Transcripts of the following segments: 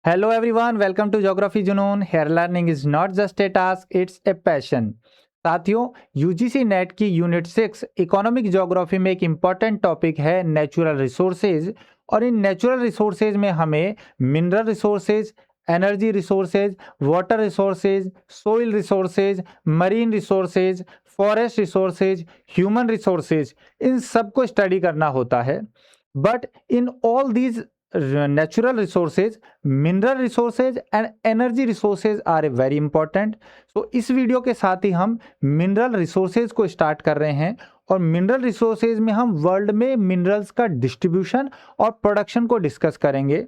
Hello everyone, welcome to Geography Junoon. Here learning is not just a task, it's a passion. साथियों, UGC NET की unit 6 economic geography में एक important topic है natural resources. और इन natural resources में हमें mineral resources, energy resources, water resources, soil resources, marine resources, forest resources, human resources, इन सब को स्टडी करना होता है। But in all these natural resources, mineral resources and energy resources are very important. So इस video के साथ ही हम मिनरल रिसोर्सेज को स्टार्ट कर रहे हैं और मिनरल रिसोर्सेज में हम वर्ल्ड में मिनरल्स का डिस्ट्रीब्यूशन और प्रोडक्शन को डिस्कस करेंगे।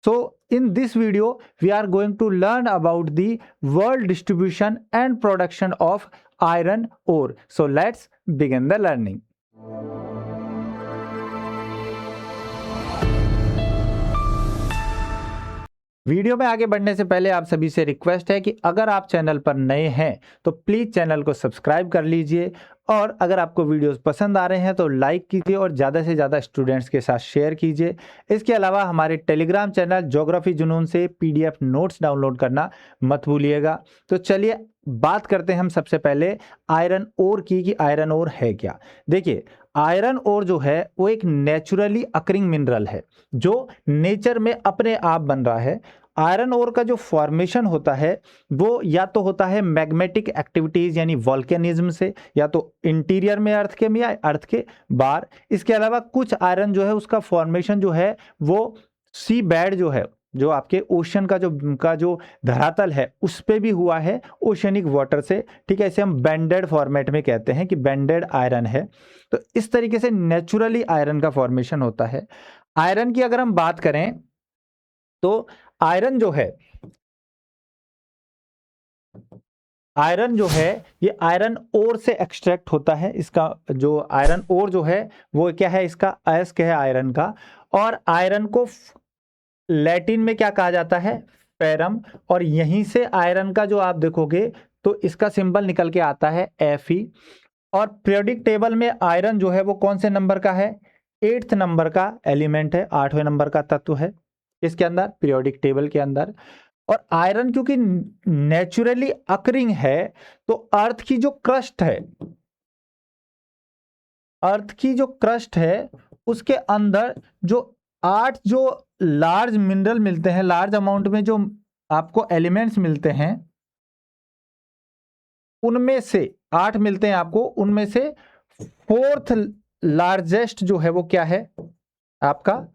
So in this video we are going to learn about the world distribution and production of iron ore. So let's begin the learning. Video में आगे बढ़ने से पहले आप सभी से रिक्वेस्ट है कि अगर आप चैनल पर नए हैं तो प्लीज़ चैनल को सब्सक्राइब कर लीजिए और अगर आपको वीडियोस पसंद आ रहे हैं तो लाइक कीजिए और ज़्यादा से ज़्यादा स्टूडेंट्स के साथ शेयर कीजिए। इसके अलावा हमारे टेलीग्राम चैनल ज्योग्राफी जुनून से पीडीएफ नोट्स डाउनलोड करना मत भूलिएगा। तो चलिए बात करते हैं हम सबसे पहले आयरन ओर की कि आयरन ओर है क्या। देखिए, आयरन ओर जो है वो एक नेचुरली अकरिंग मिनरल है जो नेचर में अपने आप बन रहा है। आयरन ओर का जो फॉर्मेशन होता है वो या तो होता है मैग्नेटिक एक्टिविटीज यानी वॉल्केनिज्म से, या तो इंटीरियर में अर्थ के में या अर्थ के बाहर। इसके अलावा कुछ आयरन जो है उसका फॉर्मेशन जो है वो सी बेड जो है, जो आपके ओशन का जो धरातल है उस पे भी हुआ है ओशनिक वाटर से। ठीक है, इसे हम बैंडेड फॉर्मेट में कहते हैं कि बैंडेड आयरन है। तो इस तरीके से नेचुरली आयरन का फॉर्मेशन होता है। आयरन की अगर हम बात करें तो आयरन जो है ये आयरन ओर से एक्सट्रैक्ट होता है। इसका जो आयरन ओर जो है वो क्या है, इसका अयस्क है आयरन का। और आयरन को लैटिन में क्या कहा जाता है, फेरम। और यहीं से आयरन का जो आप देखोगे तो इसका सिंबल निकल के आता है Fe। और पीरियोडिक टेबल में आयरन जो है वो कौन से नंबर का है, 8th नंबर का एलिमेंट है, 8वें नंबर का तत्व है इसके अंदर, पीरियोडिक टेबल के अंदर। और आयरन क्योंकि नेचुरली अकरिंग है तो अर्थ की जो क्रस्ट है उसके अंदर जो 8 जो लार्ज मिनरल मिलते हैं, लार्ज अमाउंट में जो आपको एलिमेंट्स मिलते हैं, उनमें से 8 मिलते हैं आपको, उनमें से 4th लार्जेस्ट जो है वो क्या है आपका,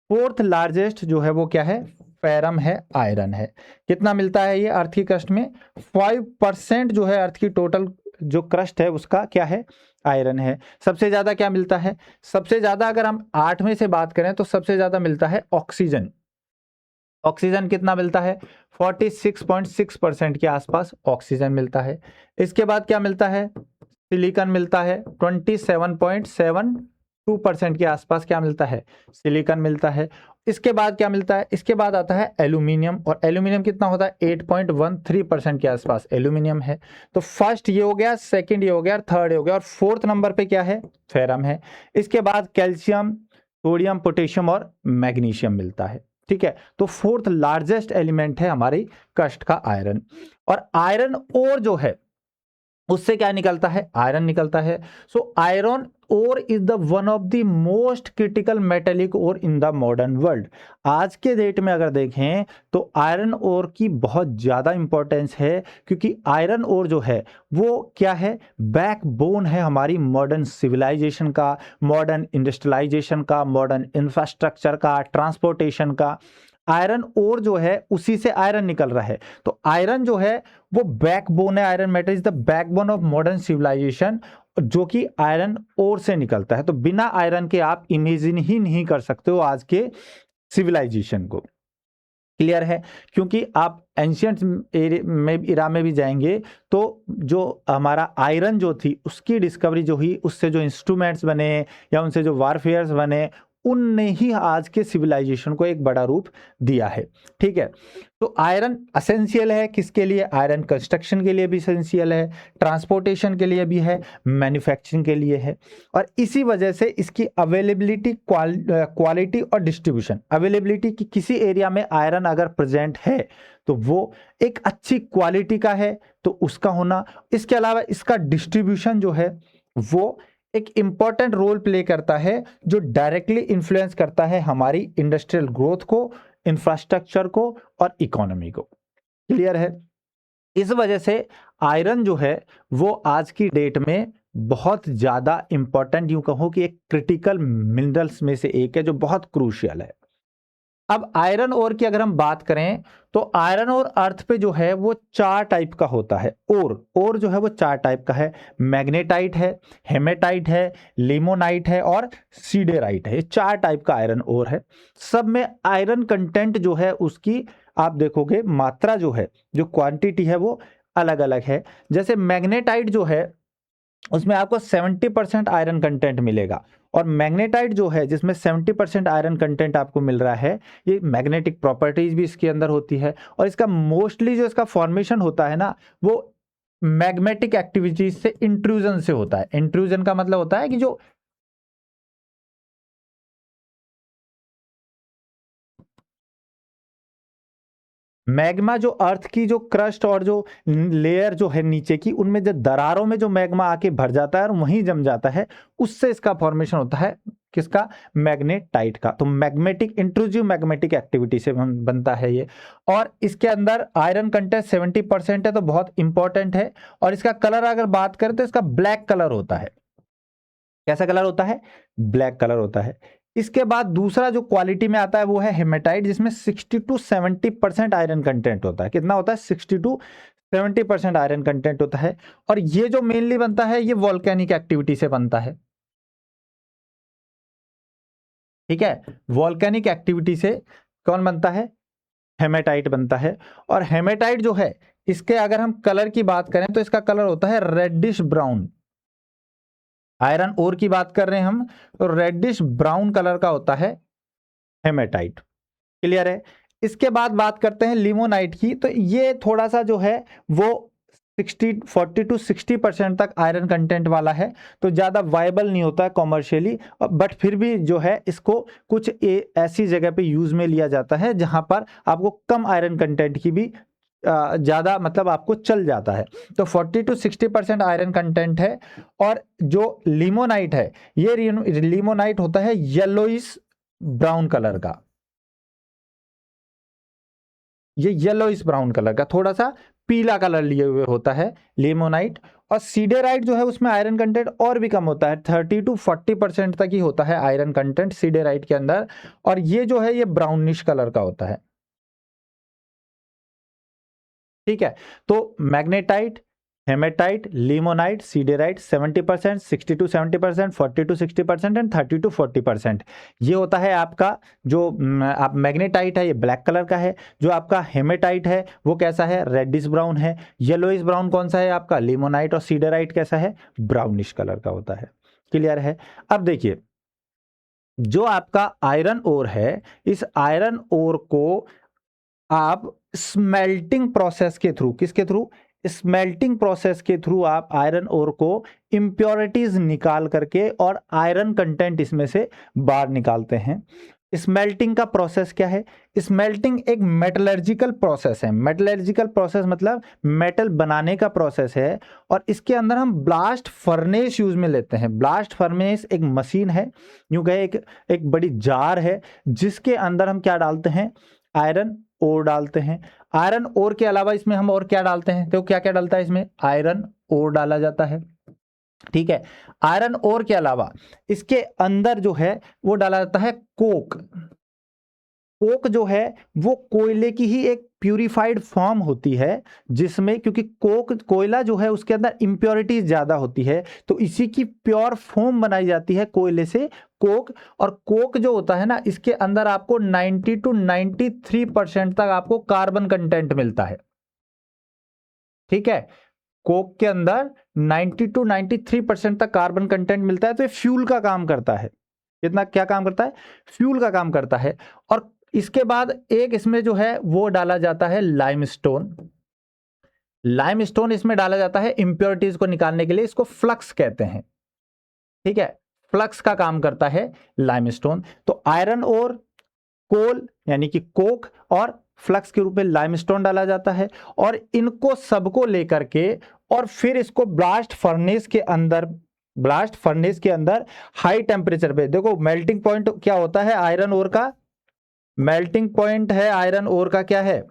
4th लार्जेस्ट जो है वो क्या है, फेरम है, आयरन है। कितना मिलता है ये अर्थ की क्रस्ट में, 5% जो है अर्थ की टोटल जो क्रस्ट है उसका क्या है, आयरन है। सबसे ज्यादा क्या मिलता है, सबसे ज्यादा अगर हम 8 में से बात करें तो सबसे ज्यादा मिलता है ऑक्सीजन। ऑक्सीजन कितना मिलता है, 46.6% के आसपास ऑक्सीजन मिलता है। इसके बाद क्या मिलता है, सिलिकॉन मिलता है, 27.72% के आसपास क्या मिलता है, सिलिकॉन मिलता है। इसके बाद क्या मिलता है, इसके बाद आता है एल्यूमिनियम। और एल्यूमिनियम कितना होता है, 8.13% के आसपास एल्यूमिनियम है। तो फर्स्ट ये हो गया, सेकंड ये हो गया, थर्ड ये हो गया, और 4th नंबर पे क्या है, फेरम है। इसके बाद कैल्शियम, सोडियम, पोटेशियम और मैग्नीशियम मिलता है। ठीक है, तो 4th लार्जेस्ट एलिमेंट है हमारी क्रस्ट का आयरन। और आयरन ओर जो है उससे क्या निकलता है, आयरन निकलता है। So iron ore is the one of the most critical metallic ore in the modern world. आज के डेट में अगर देखें तो आयरन ओर की बहुत ज्यादा इंपॉर्टेंस है, क्योंकि आयरन ओर जो है वो क्या है, बैकबोन है हमारी मॉडर्न सिविलाइजेशन का, मॉडर्न इंडस्ट्रियलाइजेशन का, मॉडर्न इंफ्रास्ट्रक्चर का, ट्रांसपोर्टेशन का। आयरन ओर जो है उसी से आयरन निकल रहा है। तो आयरन जो है वो बैकबोन है, iron metal is the backbone of modern civilisation, जो कि आयरन ओर से निकलता है। तो बिना आयरन के आप इमेजिन ही नहीं कर सकते हो आज के सिविलाइजेशन को। क्लियर है, क्योंकि आप एंशियंट इरा में भी जाएंगे तो जो हमारा आयरन जो थी उसकी डिस्कवरी जो हुई, उससे जो इंस्ट्रूमेंट्स बने या उनसे जो वारफेयर्स बने, उनने ही आज के सिविलाइजेशन को एक बड़ा रूप दिया है। ठीक है, तो आयरन असेंशियल है किसके लिए? आयरन कंस्ट्रक्शन के लिए भी एसेंशियल है, ट्रांसपोर्टेशन के लिए भी है, मैन्युफैक्चरिंग के लिए है। और इसी वजह से इसकी अवेलेबिलिटी, क्वालिटी और डिस्ट्रीब्यूशन, अवेलेबिलिटी की किसी एरिया में आयरन अगर प्रेजेंट है तो वो एक अच्छी क्वालिटी का है तो उसका होना, इसके अलावा इसका डिस्ट्रीब्यूशन जो है वो एक इंपॉर्टेंट रोल प्ले करता है, जो डायरेक्टली इन्फ्लुएंस करता है हमारी इंडस्ट्रियल ग्रोथ को, इंफ्रास्ट्रक्चर को और इकोनॉमी को। क्लियर है? इस वजह से आयरन जो है वो आज की डेट में बहुत ज्यादा इंपॉर्टेंट, यूं कहूं कि एक क्रिटिकल मिनरल्स में से एक है जो बहुत क्रूशियल है। अब आयरन ओर की अगर हम बात करें तो आयरन और अर्थ पे जो है वो 4 टाइप का होता है। और जो है वो 4 टाइप का है, मैग्नेटाइट है, हेमेटाइट है, लिमोनाइट है और सीडेराइट है। ये 4 टाइप का आयरन ओर है। सब में आयरन कंटेंट जो है उसकी आप देखोगे मात्रा जो है, जो क्वांटिटी है वो अलग अलग है। जैसे मैग्नेटाइट जो है उसमें आपको 70% आयरन कंटेंट मिलेगा, और मैग्नेटाइट जो है जिसमें 70% आयरन कंटेंट आपको मिल रहा है, ये मैग्नेटिक प्रॉपर्टीज भी इसके अंदर होती है। और इसका मोस्टली जो इसका फॉर्मेशन होता है ना, वो मैग्नेटिक एक्टिविटीज से, इंट्रूजन से होता है। इंट्रूजन का मतलब होता है कि जो मैग्मा, जो अर्थ की जो क्रस्ट और जो लेयर जो है नीचे की, उनमें जो दरारों में जो मैग्मा आके भर जाता है और वहीं जम जाता है, उससे इसका फॉर्मेशन होता है किसका? मैग्नेटाइट का। तो मैग्नेटिक, इंट्रूसिव मैग्नेटिक एक्टिविटी से बनता है ये। और इसके अंदर आयरन कंटेंट 70% है, तो बहुत इंपॉर्टेंट है। और इसका कलर अगर बात करें तो इसका ब्लैक कलर होता है। कैसा कलर होता है? ब्लैक कलर होता है। इसके बाद दूसरा जो क्वालिटी में आता है वो है हेमेटाइट, जिसमें 60 टू 70% आयरन कंटेंट होता है। कितना होता है? 60 टू 70% आयरन कंटेंट होता है। और ये जो मेनली बनता है ये वॉल्केनिक एक्टिविटी से बनता है। ठीक है, वॉल्केनिक एक्टिविटी से कौन बनता है? हेमेटाइट बनता है। और हेमेटाइट जो है, इसके अगर हम कलर की बात करें तो इसका कलर होता है रेडिश ब्राउन। आयरन ओर की बात कर रहे हैं हम, तो रेडिश ब्राउन कलर का होता है हेमेटाइट। क्लियर है? इसके बाद बात करते हैं लिमोनाइट की। तो ये थोड़ा सा जो है वो 40 टू 60% तक आयरन कंटेंट वाला है, तो ज़्यादा वायबल नहीं होता है कॉमर्शियली, बट फिर भी जो है इसको कुछ ऐसी जगह पे यूज़ में लिया जाता है जहां पर आपको कम आयरन कंटेंट की भी ज़्यादा, मतलब आपको चल जाता है। तो 40 टू 60% आयरन कंटेंट है। और जो लिमोनाइट है, ये लिमोनाइट होता है येलोइस ब्राउन कलर का। ये येलोइस ब्राउन कलर का, थोड़ा सा पीला कलर लिए हुए होता है लिमोनाइट। और सीडेराइट जो है उसमें आयरन कंटेंट और भी कम होता है, 30 टू 40% तक ही होता है आयरन कंटेंट सीडेराइट के अंदर। और ये जो है ये ब्राउनिश कलर का होता है। ठीक है, तो magnetite, hematite, limonite, siderite 70%, 60 to 70%, 40 to 60% and 30 to 40%। ये होता है आपका जो आप मैग्नेटाइट है, ये ब्लैक कलर का है। जो आपका हेमेटाइट है वो कैसा है? रेडिश ब्राउन है। येलोइश ब्राउन कौन सा है आपका? लिमोनाइट। और सीडेराइट कैसा है? ब्राउनिश कलर का होता है। क्लियर है? अब देखिए, जो आपका आयरन ओर है, इस आयरन ओर को आप स्मेल्टिंग प्रोसेस के थ्रू, किसके थ्रू? स्मेल्टिंग प्रोसेस के थ्रू आप आयरन ओर को इंप्योरिटीज निकाल करके और आयरन कंटेंट इसमें से बाहर निकालते हैं। स्मेल्टिंग का प्रोसेस क्या है? स्मेल्टिंग एक मेटलर्जिकल प्रोसेस है। मेटलर्जिकल प्रोसेस मतलब मेटल बनाने का प्रोसेस है। और इसके अंदर हम ब्लास्ट फर्नेस यूज में लेते हैं। ब्लास्ट फर्नेस एक मशीन है, यूं कहे एक बड़ी जार है, जिसके अंदर हम क्या डालते हैं? आयरन ओर डालते हैं। आयरन ओर के अलावा इसमें हम और क्या डालते हैं? तो क्या क्या डालता है इसमें? आयरन ओर डाला जाता है। ठीक है, आयरन ओर के अलावा इसके अंदर जो है वो डाला जाता है कोक। कोक जो है वो कोयले की ही एक प्यूरिफाइड फॉर्म होती है, जिसमें, क्योंकि कोक, कोयला जो है उसके अंदर इंप्योरिटीज ज्यादा होती है, तो इसी की प्योर फॉर्म बनाई जाती है कोयले से, कोक। और कोक जो होता है ना, इसके अंदर आपको 90 टू 93% तक आपको कार्बन कंटेंट मिलता है। ठीक है, कोक के अंदर 90 टू 93% तक कार्बन कंटेंट मिलता है, तो ये फ्यूल का काम करता है। कितना क्या काम करता है, फ्यूल का काम करता है। और इसके बाद एक इसमें जो है वो डाला जाता है लाइमस्टोन। लाइमस्टोन इसमें डाला जाता है इंप्योरिटीज को निकालने के लिए, इसको फ्लक्स कहते हैं, ठीक है, फ्लक्स का काम करता है लाइमस्टोन। तो आयरन और कोल यानी कि कोक और फ्लक्स के रूप में लाइमस्टोन डाला जाता है, और इनको सबको लेकर के और फिर इसको ब्लास्ट फर्नेस के अंदर हाई टेम्परेचर पे, देखो मेल्टिंग पॉइंट क्या होता है आयरन ओर का, मेल्टिंग पॉइंट है आयरन ओर का क्या है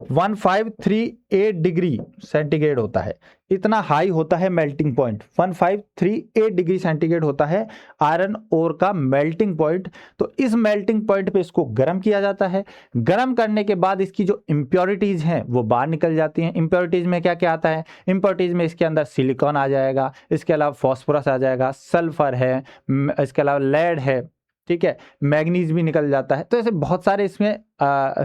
1538 डिग्री सेंटीग्रेड होता है, इतना हाई होता है मेल्टिंग पॉइंट, 1538 डिग्री सेंटीग्रेड होता है आयरन ओर का मेल्टिंग पॉइंट। तो इस मेल्टिंग पॉइंट पे इसको गर्म किया जाता है, गर्म करने के बाद इसकी जो इम्प्योरिटीज हैं वो बाहर निकल जाती हैं। इम्प्योरिटीज में क्या क्या आता है, इम्प्योरिटीज में इसके अंदर सिलिकॉन आ जाएगा, इसके अलावा फॉस्फोरस आ जाएगा, सल्फर है, इसके अलावा लेड है, ठीक है, मैग्नीज भी निकल जाता है। तो ऐसे बहुत सारे इसमें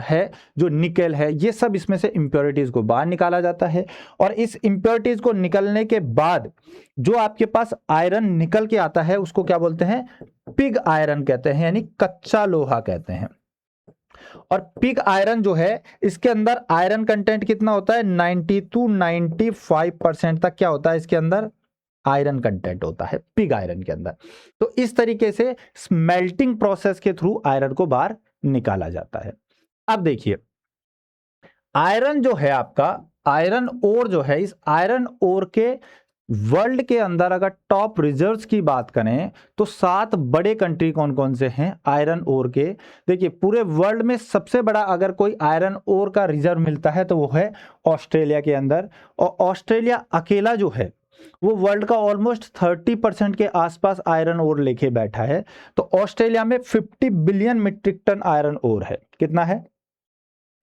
है, जो निकेल है, ये सब इसमें से इम्प्योरिटीज को बाहर निकाला जाता है। और इस इम्प्योरिटीज को निकलने के बाद जो आपके पास आयरन निकल के आता है उसको क्या बोलते हैं, पिग आयरन कहते हैं, यानी कच्चा लोहा कहते हैं। और पिग आयरन जो है इसके अंदर आयरन कंटेंट कितना होता है, 90 to 95% तक क्या होता है इसके अंदर आयरन कंटेंट होता है पिग आयरन के अंदर। तो इस तरीके से स्मेल्टिंग प्रोसेस के थ्रू आयरन को बाहर निकाला जाता है। अब देखिए आयरन जो है आपका, आयरन ओर जो है, इस आयरन ओर के वर्ल्ड के अंदर अगर टॉप रिजर्व्स की बात करें तो 7 बड़े कंट्री कौन कौन से हैं आयरन ओर के। देखिए पूरे वर्ल्ड में सबसे बड़ा अगर कोई आयरन ओर का रिजर्व मिलता है तो वो है ऑस्ट्रेलिया के अंदर, और ऑस्ट्रेलिया अकेला जो है वो वर्ल्ड का ऑलमोस्ट 30% के आसपास आयरन ओर लेके बैठा है। तो ऑस्ट्रेलिया में 50 billion metric ton iron ore है, कितना है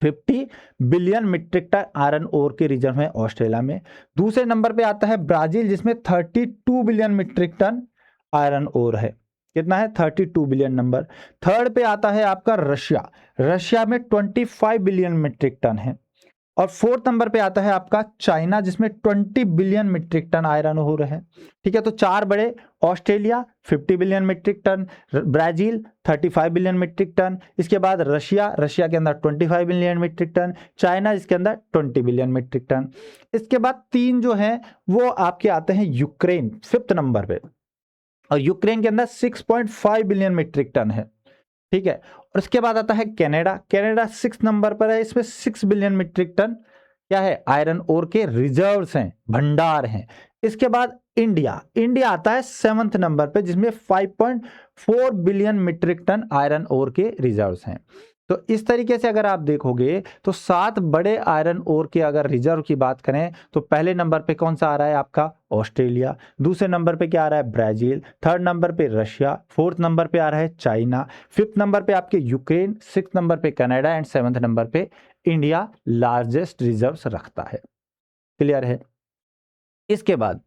50 billion metric ton iron ore के रिजर्व है ऑस्ट्रेलिया में। दूसरे नंबर पे आता है ब्राजील जिसमें 32 billion metric ton iron ore है, कितना है 32 बिलियन नंबर। थर्ड पे आता है आपका रशिया, रशिया में 25 बिलियन मीट्रिक टन है। और फोर्थ नंबर पे आता है आपका चाइना जिसमें 20 billion metric ton iron ore है, ठीक है। तो 4 बड़े, Australia 50 billion metric ton, Brazil 35 billion metric ton, इसके बाद रशिया, रशिया के अंदर 25 बिलियन मीट्रिक टन, चाइना इसके अंदर 20 बिलियन मीट्रिक टन। इसके बाद 3 जो हैं वो आपके आते हैं यूक्रेन 5th नंबर पे, और यूक्रेन के अंदर 6.5 बिलियन मीट्रिक टन है, ठीक है। और इसके बाद आता है कनाडा, कनाडा 6 नंबर पर है, इसमें 6 बिलियन मीट्रिक टन क्या है आयरन ओर के रिजर्व्स हैं, भंडार हैं। इसके बाद इंडिया, इंडिया आता है 7th नंबर पे जिसमें 5.4 billion metric ton iron ore के रिजर्व्स हैं। तो इस तरीके से अगर आप देखोगे तो 7 बड़े आयरन ओर के अगर रिजर्व की बात करें तो पहले नंबर पे कौन सा आ रहा है आपका ऑस्ट्रेलिया, दूसरे नंबर पे क्या आ रहा है ब्राजील, थर्ड नंबर पे रशिया, फोर्थ नंबर पे आ रहा है चाइना, 5th नंबर पे आपके यूक्रेन, 6th नंबर पे कनाडा एंड 7th नंबर पे इंडिया लार्जेस्ट रिजर्व्स रखता है। क्लियर है। इसके बाद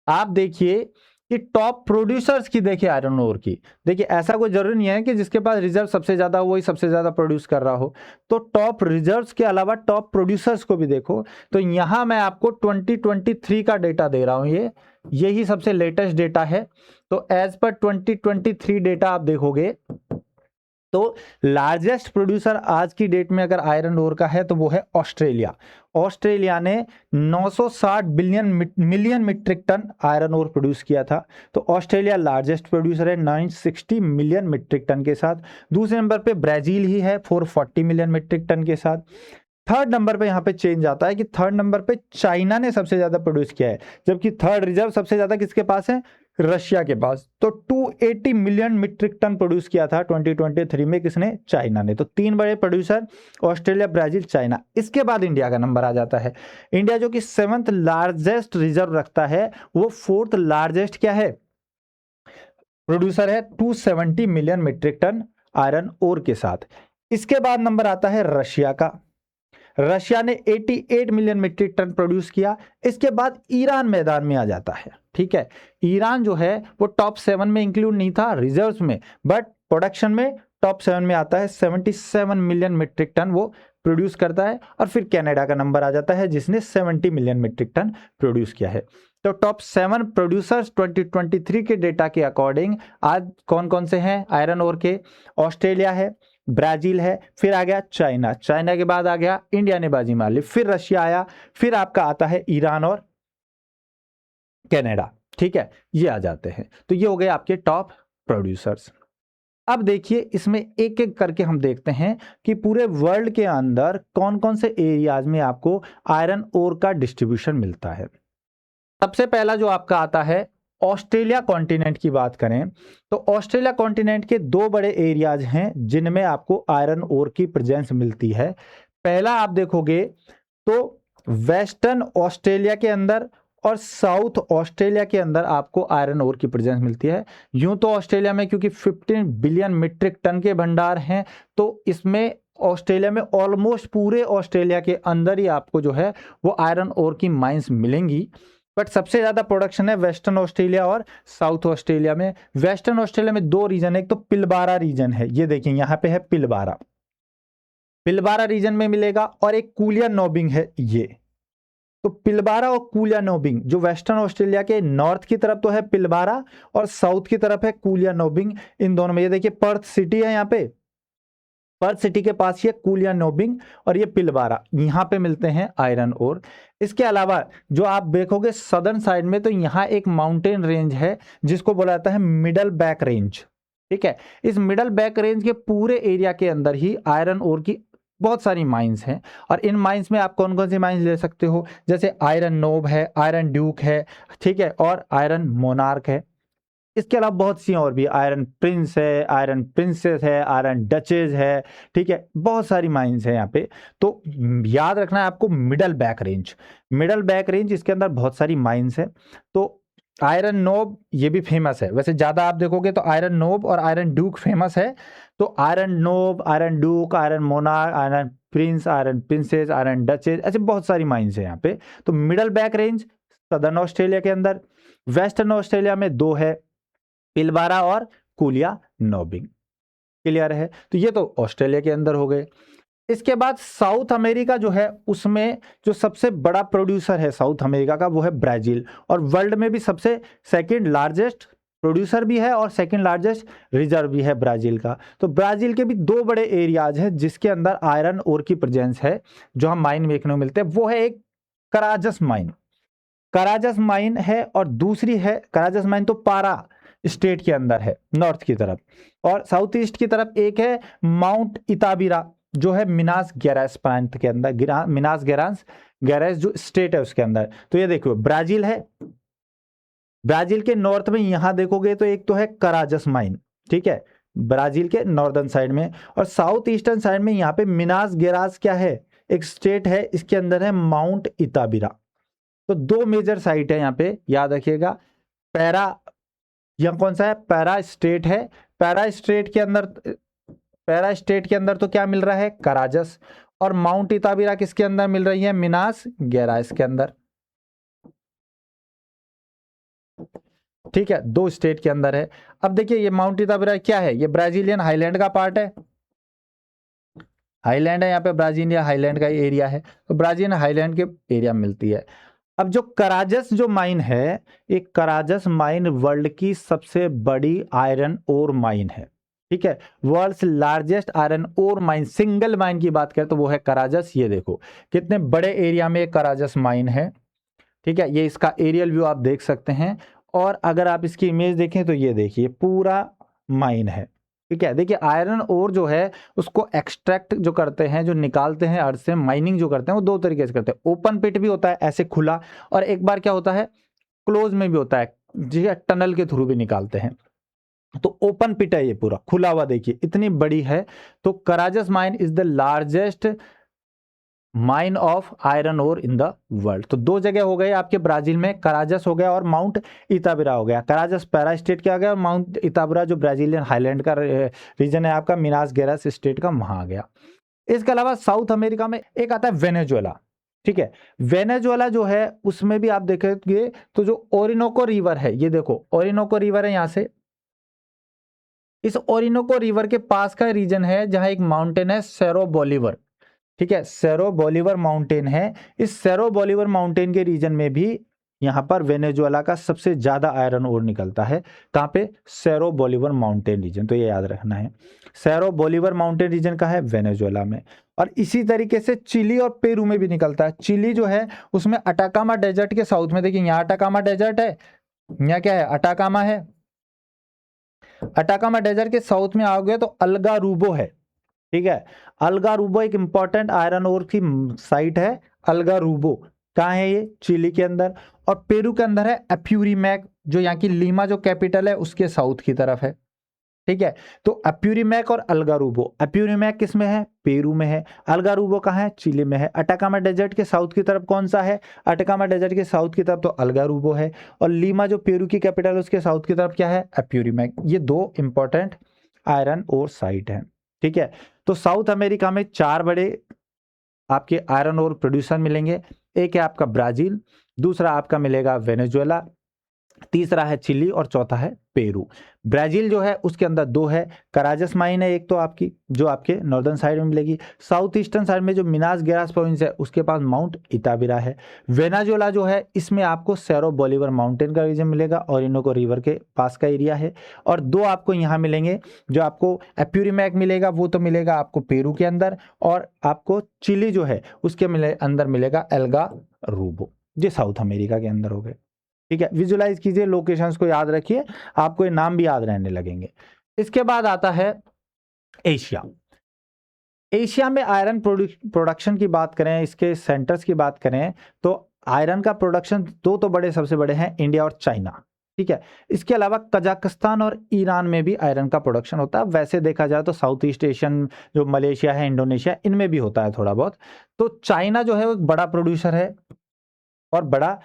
आप देखिए कि टॉप प्रोड्यूसर्स की देखिए आयरन ओर की, देखिए ऐसा कोई जरूरी नहीं है कि जिसके पास रिजर्व सबसे ज्यादा हो वही सबसे ज्यादा प्रोड्यूस कर रहा हो। तो टॉप रिजर्व्स के अलावा टॉप प्रोड्यूसर्स को भी देखो। तो यहां मैं आपको 2023 का डेटा दे रहा हूं, यही सबसे लेटेस्ट डेटा है। तो एज पर 2023 डेटा आप देखोगे तो लार्जेस्ट प्रोड्यूसर आज की डेट में अगर आयरन ओर का है तो वो है ऑस्ट्रेलिया। ऑस्ट्रेलिया ने 960 million metric ton iron ore produce किया था। तो ऑस्ट्रेलिया लार्जेस्ट प्रोड्यूसर है 960 मिलियन मीट्रिक टन के साथ। दूसरे नंबर पे ब्राजील ही है 440 मिलियन मीट्रिक टन के साथ। थर्ड नंबर पे यहाँ पे चेंज आता है कि थर्ड नंबर पे चाइना ने सबसे ज्यादा प्रोड्यूस किया है, जबकि थर्ड रिजर्व सबसे ज्यादा किसके पास है, रशिया के पास। तो 280 मिलियन मीट्रिक टन प्रोड्यूस किया था 2023 में, किसने, चाइना ने। तो 3 बड़े प्रोड्यूसर ऑस्ट्रेलिया, ब्राजील, चाइना। इसके बाद इंडिया का नंबर आ जाता है। इंडिया जो कि 7th लार्जेस्ट रिजर्व रखता है, वो 4th लार्जेस्ट क्या है, प्रोड्यूसर है 270 million metric ton iron ore के साथ। इसके बाद नंबर आता है रशिया का, रशिया ने 88 मिलियन मीट्रिक टन प्रोड्यूस किया। इसके बाद ईरान मैदान में आ जाता है, ठीक है। ईरान जो है वो टॉप 7 में इंक्लूड नहीं था रिजर्व्स में, बट प्रोडक्शन में टॉप 7 में आता है, 77 मिलियन मीट्रिक टन वो प्रोड्यूस करता है। और फिर कनाडा का नंबर आ जाता है जिसने 70 मिलियन मीट्रिक टन प्रोड्यूस किया है। तो टॉप 7 प्रोड्यूसर्स 2023 के डेटा के अकॉर्डिंग आज कौन कौन से हैं आयरन ओर के? ऑस्ट्रेलिया है, ब्राजील है, फिर आ गया चाइना, चाइना के बाद आ गया इंडिया ने बाजी मार ली, फिर रशिया आया, फिर आपका आता है ईरान और कनाडा। ठीक है, ये आ जाते हैं। तो ये हो गए आपके टॉप प्रोड्यूसर्स। अब देखिए इसमें एक एक करके हम देखते हैं कि पूरे वर्ल्ड के अंदर कौन कौन से एरियाज में आपको आयरन ओर का डिस्ट्रीब्यूशन मिलता है। सबसे पहला जो आपका आता है ऑस्ट्रेलिया कॉन्टिनेंट की बात करें तो ऑस्ट्रेलिया कॉन्टिनेंट के 2 बड़े एरियाज हैं जिनमें आपको आयरन ओर की प्रेजेंस मिलती है। पहला आप देखोगे तो वेस्टर्न ऑस्ट्रेलिया के अंदर और साउथ ऑस्ट्रेलिया के अंदर आपको आयरन ओर की प्रेजेंस मिलती है। यूं तो ऑस्ट्रेलिया में क्योंकि 15 बिलियन मीट्रिक टन के भंडार हैं तो इसमें ऑस्ट्रेलिया में ऑलमोस्ट पूरे ऑस्ट्रेलिया के अंदर ही आपको जो है वो आयरन ओर की माइंस मिलेंगी। बट सबसे ज्यादा प्रोडक्शन है वेस्टर्न ऑस्ट्रेलिया और साउथ ऑस्ट्रेलिया में। वेस्टर्न ऑस्ट्रेलिया में 2 रीजन है, एक तो पिलबारा रीजन है, ये देखिए यहाँ पे है पिलबारा, पिलबारा रीजन में मिलेगा, और एक कूलिया नोबिंग है ये। तो पिलबारा और कूलिया नोबिंग जो वेस्टर्न ऑस्ट्रेलिया के नॉर्थ की तरफ तो है पिलबारा और साउथ की तरफ है कूलिया नोबिंग, इन दोनों में। ये देखिए पर्थ सिटी है, यहाँ पे पर्थ सिटी के पास ये कूलिया नोबिंग और ये पिलबारा, यहाँ पे मिलते हैं आयरन ओर। इसके अलावा जो आप देखोगे सदर्न साइड में तो यहाँ एक माउंटेन रेंज है जिसको बोला जाता है मिडल बैक रेंज। ठीक है, इस मिडल बैक रेंज के पूरे एरिया के अंदर ही आयरन ओर की बहुत सारी माइंस हैं। और इन माइंस में आप कौन कौन सी माइंस ले सकते हो, जैसे आयरन नोब है, आयरन ड्यूक है, ठीक है, और आयरन मोनार्क है। इसके अलावा बहुत सी और भी, आयरन प्रिंस है, आयरन प्रिंसेस है, आयरन डचेज है, ठीक है, बहुत सारी माइंस है यहाँ पे। तो याद रखना है आपको middle back range, middle back range इसके अंदर बहुत सारी माइंस है। तो आयरन नोब ये भी फेमस है, वैसे ज्यादा आप देखोगे तो आयरन नोब और आयरन ड्यूक फेमस है। तो iron knob, iron duke, iron monarch, iron prince, iron princess, iron duchess, ऐसे बहुत सारी माइंस है यहाँ पे। तो middle back range southern Australia के अंदर, वेस्टर्न ऑस्ट्रेलिया में 2 है, पिलबारा और कूलिया नोबिंग। क्लियर है? तो ये तो ऑस्ट्रेलिया के अंदर हो गए। इसके बाद साउथ अमेरिका जो है उसमें जो सबसे बड़ा प्रोड्यूसर है साउथ अमेरिका का वो है ब्राजील, और वर्ल्ड में भी सबसे सेकंड लार्जेस्ट प्रोड्यूसर भी है और सेकंड लार्जेस्ट रिजर्व भी है ब्राजील का। तो ब्राजील के भी 2 बड़े एरियाज हैं जिसके अंदर आयरन ओर की प्रेजेंस है, जो हम माइन देखने को मिलते हैं। वो है एक कराजस माइन, कराजस माइन है, और दूसरी है कराजस माइन तो पारा स्टेट के अंदर है नॉर्थ की तरफ, और साउथ ईस्ट की तरफ एक है माउंट इताबिरा जो है मिनास गेरास प्रांत के अंदर, मिनास गेरास जो स्टेट है उसके अंदर। तो ये देखो ब्राजील है, ब्राजील के नॉर्थ में यहां देखोगे तो एक तो है कराजस माइन, ठीक है, ब्राजील के नॉर्दर्न साइड में, और साउथ ईस्टर्न साइड में यहाँ पे मिनास गेरास क्या है, एक स्टेट है, इसके अंदर है माउंट इताबिरा। तो 2 मेजर साइट है यहाँ पे, याद रखिएगा। पैरा, यह कौन सा है, पैरा स्टेट है, पैरा स्टेट के अंदर, पैरा स्टेट के अंदर तो क्या मिल रहा है, कराजस, और माउंट इताबिरा किसके अंदर मिल रही है, मिनास गेरास के अंदर। ठीक है, 2 स्टेट के अंदर है। अब देखिए ये माउंट इताबिरा क्या है, ये ब्राजीलियन हाईलैंड का पार्ट है, हाईलैंड है यहाँ पे, ब्राजीलियन हाईलैंड का एरिया है, तो ब्राजीलियन हाईलैंड के एरिया में मिलती है। अब जो कराजस जो माइन है, एक कराजस माइन वर्ल्ड की सबसे बड़ी आयरन ओर माइन है, ठीक है, world's largest iron ore mine, single mine की बात करें तो वो है कराजस। ये देखो कितने बड़े एरिया में कराजस माइन है, ठीक है, ये इसका एरियल व्यू आप देख सकते हैं। और अगर आप इसकी इमेज देखें तो ये देखिए पूरा माइन है, ठीक है। देखिए आयरन ओर जो है उसको एक्सट्रैक्ट जो करते हैं, जो निकालते हैं अर्थ से, माइनिंग जो करते हैं वो 2 तरीके से करते हैं, ओपन पिट भी होता है ऐसे खुला, और एक बार क्या होता है क्लोज में भी होता है, जी टनल के थ्रू भी निकालते हैं। तो ओपन पिट है ये पूरा खुला हुआ, देखिए इतनी बड़ी है। तो Carajas mine is the largest mine of iron ore in the world. तो 2 जगह हो गए आपके ब्राजील में, कराजस हो गया और माउंट इताबिरा हो गया। कराजस पैरा स्टेट के आ गया और माउंट इताबिरा जो ब्राजीलियन हाईलैंड का रीजन है आपका, मिनास गेरास स्टेट का, वहां आ गया। इसके अलावा साउथ अमेरिका में एक आता है वेनेजुएला, ठीक है, वेनेजुएला जो है उसमें भी आप देखेंगे तो जो ओरिनोको रिवर है, ये देखो ओरिनोको रिवर है, यहां से इस ओरिनोको रिवर के पास का रीजन है जहां एक माउंटेन है सेरो बोलीवर, ठीक है, सेरो बोलीवर माउंटेन है। इस सेरो बोलीवर माउंटेन के रीजन में भी यहाँ पर वेनेजुएला का सबसे ज्यादा आयरन ओर निकलता है। कहाँ पे? सेरो बोलिवर माउंटेन रीजन, तो ये याद रखना है। सेरो बोलिवर माउंटेन रीजन का है वेनेजुएला में। और इसी तरीके से चिली और पेरू में भी निकलता है। चिली जो है उसमें अटाकामा डेजर्ट के साउथ में, देखिए यहाँ अटाकामा डेजर्ट है, यहाँ क्या है? अटाकामा है। अटाकामा डेजर्ट के साउथ में आओगे तो अल्गारूबो है, ठीक है। अल्गारूबो एक इंपॉर्टेंट आयरन ओर की साइट है। अल्गारूबो कहाँ है? ये चिली के अंदर। और पेरू के अंदर है एप्यूरीमैक, जो यहाँ की लीमा जो कैपिटल है उसके साउथ की तरफ है, ठीक है। तो एप्यूरीमैक और अल्गारूबो, एप्यूरीमैक किस में है? पेरू में है। अल्गारूबो कहाँ है? चिली में है। अटाकामा डेजर्ट के साउथ की तरफ कौन सा है? अटाकामा डेजर्ट के साउथ की तरफ तो अल्गारूबो है। और लीमा जो पेरू की कैपिटल है उसके साउथ की तरफ क्या है? एप्यूरीमैक। ये दो इंपॉर्टेंट आयरन ओर साइट है, ठीक है। तो साउथ अमेरिका में 4 बड़े आपके आयरन ओर प्रोड्यूसर मिलेंगे। एक है आपका ब्राजील, दूसरा आपका मिलेगा वेनेजुएला, तीसरा है चिली और चौथा है पेरू। ब्राजील जो है उसके अंदर 2 है, कराजस माइन है एक, तो आपकी जो आपके नॉर्दर्न साइड में मिलेगी। साउथ ईस्टर्न साइड में जो मिनास गेरास प्रोविंस है उसके पास माउंट इताबिरा है। वेनेजुएला जो है इसमें आपको सेरो बोलिवर माउंटेन का रीजन मिलेगा, ओरिनोको रिवर के पास का एरिया है। और 2 आपको यहाँ मिलेंगे, जो आपको एप्यूरीमैक मिलेगा वो तो मिलेगा आपको पेरू के अंदर, और आपको चिली जो है उसके अंदर मिलेगा अल्गारूबो, जो साउथ अमेरिका के अंदर हो गए, ठीक है। विजुलाइज कीजिए, लोकेशंस को याद रखिए, आपको ये नाम भी याद रहने लगेंगे। इसके बाद आता है एशिया। एशिया में आयरन प्रोडक्शन की बात करें, इसके सेंटर्स की बात करें, तो आयरन का प्रोडक्शन 2 तो बड़े सबसे बड़े हैं, इंडिया और चाइना, ठीक है। इसके अलावा कजाकिस्तान और ईरान में भी आयरन का प्रोडक्शन होता है। वैसे देखा जाए तो साउथ ईस्ट एशियन जो मलेशिया है, इंडोनेशिया, इनमें भी होता है थोड़ा बहुत। तो चाइना जो है वो एक बड़ा प्रोड्यूसर है और बड़ा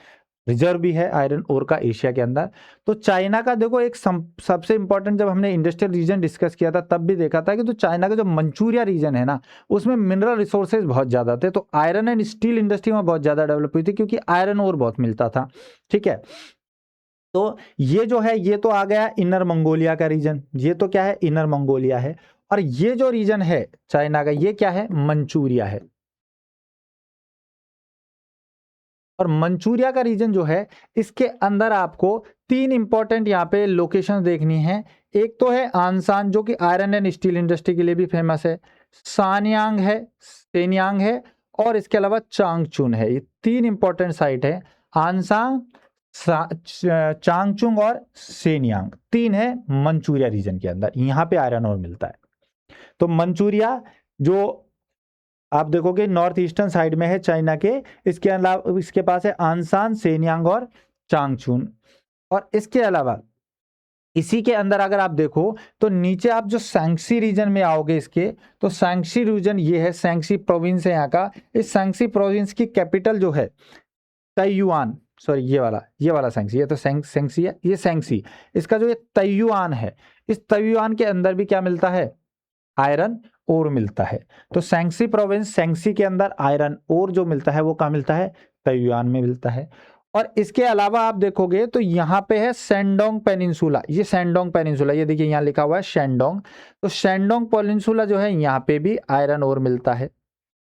रिजर्व भी है आयरन ओर का एशिया के अंदर। तो चाइना का देखो एक सबसे इंपॉर्टेंट, जब हमने इंडस्ट्रियल रीजन डिस्कस किया था तब भी देखा था कि तो चाइना का जो मंचूरिया रीजन है ना, उसमें मिनरल रिसोर्सेज बहुत ज़्यादा थे। तो आयरन एंड स्टील इंडस्ट्री में बहुत ज़्यादा डेवलप हुई थी क्योंकि आयरन ओर बहुत मिलता था, ठीक है। तो ये जो है ये तो आ गया इनर मंगोलिया का रीजन, ये तो क्या है? इनर मंगोलिया है। और ये जो रीजन है चाइना का, ये क्या है? मंचूरिया है। और मंचूरिया का रीजन जो है इसके अंदर आपको 3 इंपॉर्टेंट यहाँ पे लोकेशन देखनी है। एक तो है आनसान, जो कि आयरन एंड स्टील इंडस्ट्री के लिए भी फेमस है। सानयांग है, सेनयांग है, और इसके अलावा चांगचुन है। ये 3 इंपॉर्टेंट साइट है, आनसान, चांगचुंग और सेनयांग, 3 है मंचूरिया रीजन के अंदर। यहाँ पे आयरन ओर मिलता है। तो मंचूरिया जो आप देखोगे नॉर्थ ईस्टर्न साइड में है चाइना के, इसके अलावा इसके पास है आनसान, सेनयांग और चांगचुन। और इसके अलावा इसी के अंदर अगर आप देखो तो नीचे आप जो सैंक्सी रीजन में आओगे इसके, तो सैंक्सी रीजन ये है, सैंक्सी प्रोविंस है यहाँ का। इस सैंक्सी प्रोविंस की कैपिटल जो है तैयुआन, सॉरी ये वाला सैंक्सी, ये तो सैंक्सी है, ये सैंक्सी। इसका जो ये तैयुआन है, इस तैयुआन के अंदर भी क्या मिलता है? आयरन ओर मिलता है। तो सैंक्सी प्रोविंस, सैंक्सी के अंदर आयरन ओर जो मिलता है वो कहाँ मिलता है? तैयुआन में मिलता है। और इसके अलावा आप देखोगे तो यहाँ पे है शेंडोंग पेनिनसुला। ये शेंडोंग पेनिनसुला, ये देखिए यहाँ लिखा हुआ है शेंडोंग। तो शेंडोंग पेनिनसुला जो है यहाँ पे भी आयरन ओर मिलता है,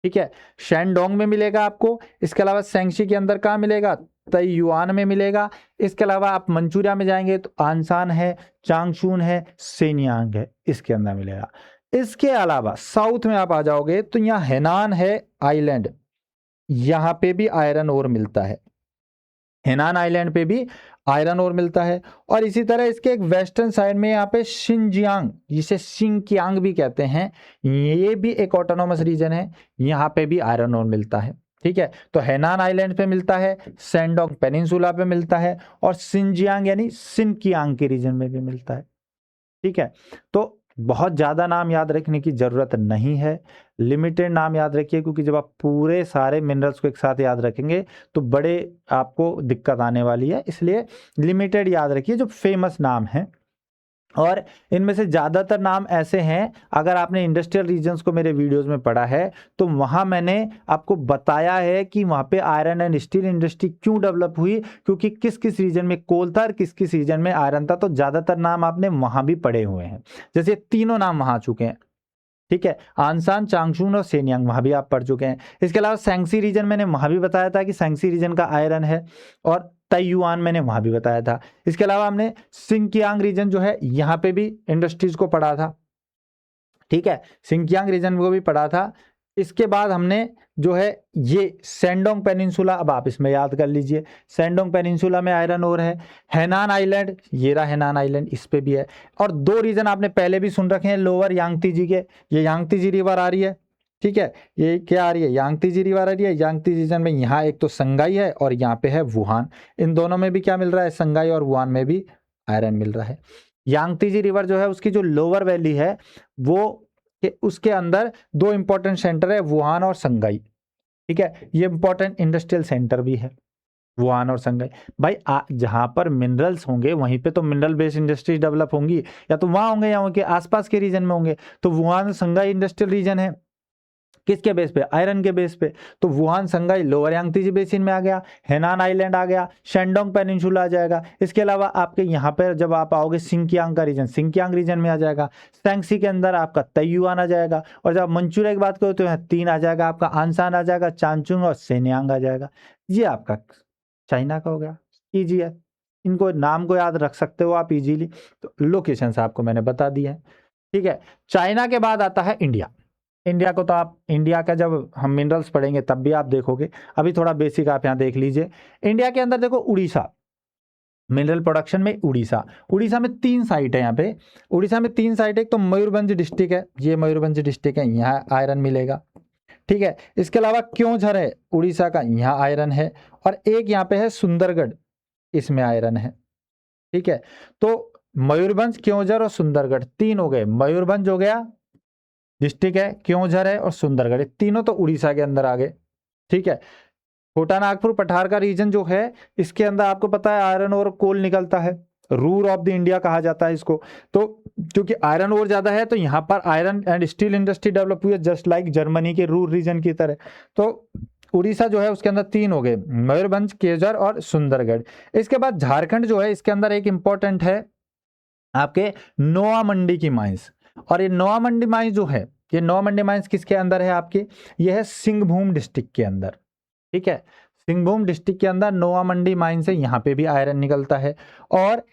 ठीक है। शेंडोंग में मिलेगा आपको। इसके अलावा सैंक्सी के अंदर कहाँ मिलेगा? तैयुआन में मिलेगा। इसके अलावा आप मंचूरिया में जाएंगे तो आनसान है, चांगचुन है, सेनयांग है, इसके अंदर मिलेगा। इसके अलावा साउथ में आप आ जाओगे तो यहाँ हेनान है आइलैंड, यहाँ पे भी आयरन ओर मिलता है। हेनान आइलैंड पे भी आयरन ओर मिलता है। और इसी तरह इसके एक वेस्टर्न साइड में यहाँ पे शिनजियांग, जिसे सिंकियांग भी कहते हैं, ये भी एक ऑटोनोमस रीजन है, यहाँ पे भी आयरन ओर मिलता है, ठीक है। तो हेनान आइलैंड पे मिलता है, शेंडोंग पेनिनसुला पे मिलता है, और शिनजियांग यानी सिनकियांग के रीजन में भी मिलता है, ठीक है। तो बहुत ज़्यादा नाम याद रखने की ज़रूरत नहीं है, लिमिटेड नाम याद रखिए, क्योंकि जब आप पूरे सारे मिनरल्स को एक साथ याद रखेंगे तो बड़े आपको दिक्कत आने वाली है। इसलिए लिमिटेड याद रखिए जो फेमस नाम हैं। और इनमें से ज़्यादातर नाम ऐसे हैं, अगर आपने इंडस्ट्रियल रीजन्स को मेरे वीडियोस में पढ़ा है तो वहाँ मैंने आपको बताया है कि वहाँ पे आयरन एंड स्टील इंडस्ट्री क्यों डेवलप हुई, क्योंकि किस किस रीजन में कोल था और किस किस रीजन में आयरन था। तो ज़्यादातर नाम आपने वहाँ भी पढ़े हुए हैं, जैसे तीनों नाम वहाँ आ चुके हैं, ठीक है। आनसान, चांगचुन और सेनयांग वहाँ भी आप पढ़ चुके हैं। इसके अलावा सैंक्सी रीजन मैंने वहाँ भी बताया था कि सैंक्सी रीजन का आयरन है। और ताइयुआन मैंने वहां भी बताया था। इसके अलावा हमने सिंकियांग रीजन जो है यहाँ पे भी इंडस्ट्रीज को पढ़ा था, ठीक है, सिंकियांग रीजन को भी पढ़ा था। इसके बाद हमने जो है ये सेंडोंग पेनिनसुला, अब आप इसमें याद कर लीजिए, सेंडोंग पेनिनसुला में आयरन ओर है। हैनान आइलैंड, ये रहा हैनान आइलैंड, इस पे भी है। और दो रीजन आपने पहले भी सुन रखे हैं लोअर यांगतीजी के, ये यांगतीजी रिवर आ रही है, ठीक है, ये क्या आ रही है, यांगतीजी रिवर आ रही है। यांगतीजी रीजन में यहाँ एक तो संगाई है और यहाँ पे है वुहान, इन दोनों में भी क्या मिल रहा है, संगाई और वुहान में भी आयरन मिल रहा है। यांगतीजी रिवर जो है उसकी जो लोअर वैली है वो उसके अंदर दो इंपॉर्टेंट सेंटर है, वुहान और संगाई, ठीक है, ये इंपॉर्टेंट इंडस्ट्रियल सेंटर भी है वुहान और संगाई। भाई जहां पर मिनरल्स होंगे वहीं पे तो मिनरल बेस्ड इंडस्ट्रीज डेवलप होंगी, या तो वहां होंगे या उनके आसपास के रीजन में होंगे। तो वुहान संगाई इंडस्ट्रियल रीजन है, किसके बेस पे, आयरन के बेस पे। तो वुहान संगाई लोअर यांगतीजी बेसिन में आ गया, हेनान आइलैंड आ गया, शेंडोंग पेनिनसुला आ जाएगा। इसके अलावा आपके यहाँ पर जब आप आओगे सिंकियांग का रीजन, सिंकियांग रीजन में आ जाएगा। सैंक्सी के अंदर आपका ताइयुआन आ जाएगा। और जब मंचूरिया की बात करो तो यहाँ 3 आ जाएगा, आपका आंसान आ जाएगा, चांगचुंग और सेन्यांग आ जाएगा। ये आपका चाइना का हो गया, ईजी है, इनको नाम को याद रख सकते हो आप इजीली। तो लोकेशन आपको मैंने बता दी है, ठीक है। चाइना के बाद आता है इंडिया। इंडिया को तो आप, इंडिया का जब हम मिनरल्स पढ़ेंगे तब भी आप देखोगे, अभी थोड़ा बेसिक आप यहाँ देख लीजिए। इंडिया के अंदर देखो उड़ीसा, मिनरल प्रोडक्शन में उड़ीसा, उड़ीसा में 3 साइट है यहाँ पे। उड़ीसा में 3 साइट है, एक तो मयूरभंज डिस्ट्रिक्ट है, ये मयूरभंज डिस्ट्रिक्ट है, यहाँ आयरन मिलेगा, ठीक है। इसके अलावा क्योंझर है उड़ीसा का, यहाँ आयरन है। और एक यहाँ पे है सुंदरगढ़, इसमें आयरन है, ठीक है। तो मयूरभंज, क्योंझर और सुंदरगढ़ 3 हो गए। मयूरभंज हो गया डिस्ट्रिक्ट है, क्योंझर है और सुंदरगढ़, तीनों तो उड़ीसा के अंदर आ गए, ठीक है। छोटा नागपुर पठार का रीजन जो है इसके अंदर आपको पता है आयरन और कोल निकलता है, रूर ऑफ द इंडिया कहा जाता है इसको। तो क्योंकि आयरन और ज्यादा है तो यहाँ पर iron and steel industry develop हुई है, जस्ट लाइक जर्मनी के रूर रीजन की तरह। तो उड़ीसा जो है उसके अंदर 3 हो गए, मयूरभंज, केजर और सुंदरगढ़। इसके बाद झारखंड जो है इसके अंदर एक इंपॉर्टेंट है आपके नोआ मंडी की माइंस। और ये नोआ मंडी माइंस जो है, ये नोआ मंडी माइंस किसके अंदर है आपकी, ये है सिंहभूम डिस्ट्रिक्ट के अंदर, ठीक है। सिंहभूम डिस्ट्रिक्ट के अंदर नोआ मंडी माइंस है, यहाँ पे भी आयरन निकलता है। और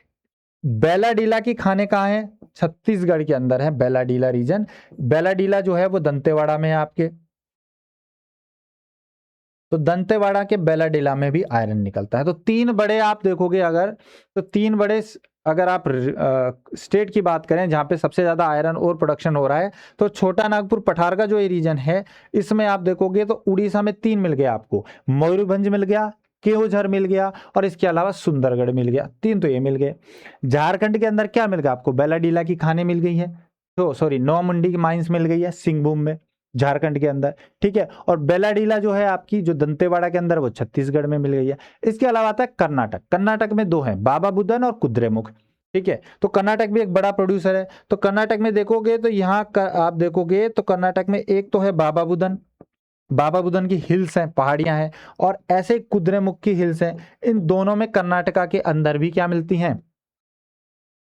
बेलाडीला की खाने कहाँ है, छत्तीसगढ़ के अंदर है बेलाडीला रीजन। बेलाडीला जो है वो दंतेवाड़ा में है आपके, तो दंतेवाड़ा के बेलाडीला में भी आयरन निकलता है। तो 3 बड़े आप देखोगे अगर, तो 3 बड़े अगर आप स्टेट की बात करें जहां पे सबसे ज्यादा आयरन और प्रोडक्शन हो रहा है, तो छोटा नागपुर पठार का जो ये रीजन है इसमें आप देखोगे तो उड़ीसा में 3 मिल गया आपको, मयूरभंज मिल गया, केओझर मिल गया और इसके अलावा सुंदरगढ़ मिल गया, 3 तो ये मिल गए। झारखंड के अंदर क्या मिल गया आपको, बेलाडीला की खाने मिल गई है, तो सॉरी नोआ मंडी की माइंस मिल गई है सिंहभूम में, झारखंड के अंदर, ठीक है। और बेलाडीला जो है आपकी जो दंतेवाड़ा के अंदर वो छत्तीसगढ़ में मिल गई है। इसके अलावा आता है कर्नाटक, कर्नाटक में 2 हैं, बाबा बुदन और कुद्रेमुख, ठीक है। तो कर्नाटक भी एक बड़ा प्रोड्यूसर है। तो कर्नाटक में देखोगे तो यहाँ आप देखोगे तो कर्नाटक में एक तो है बाबा बुदन, बाबा बुदन की हिल्स हैं, पहाड़ियां हैं, और ऐसे कुद्रेमुख की हिल्स हैं। इन दोनों में कर्नाटका के अंदर भी क्या मिलती हैं,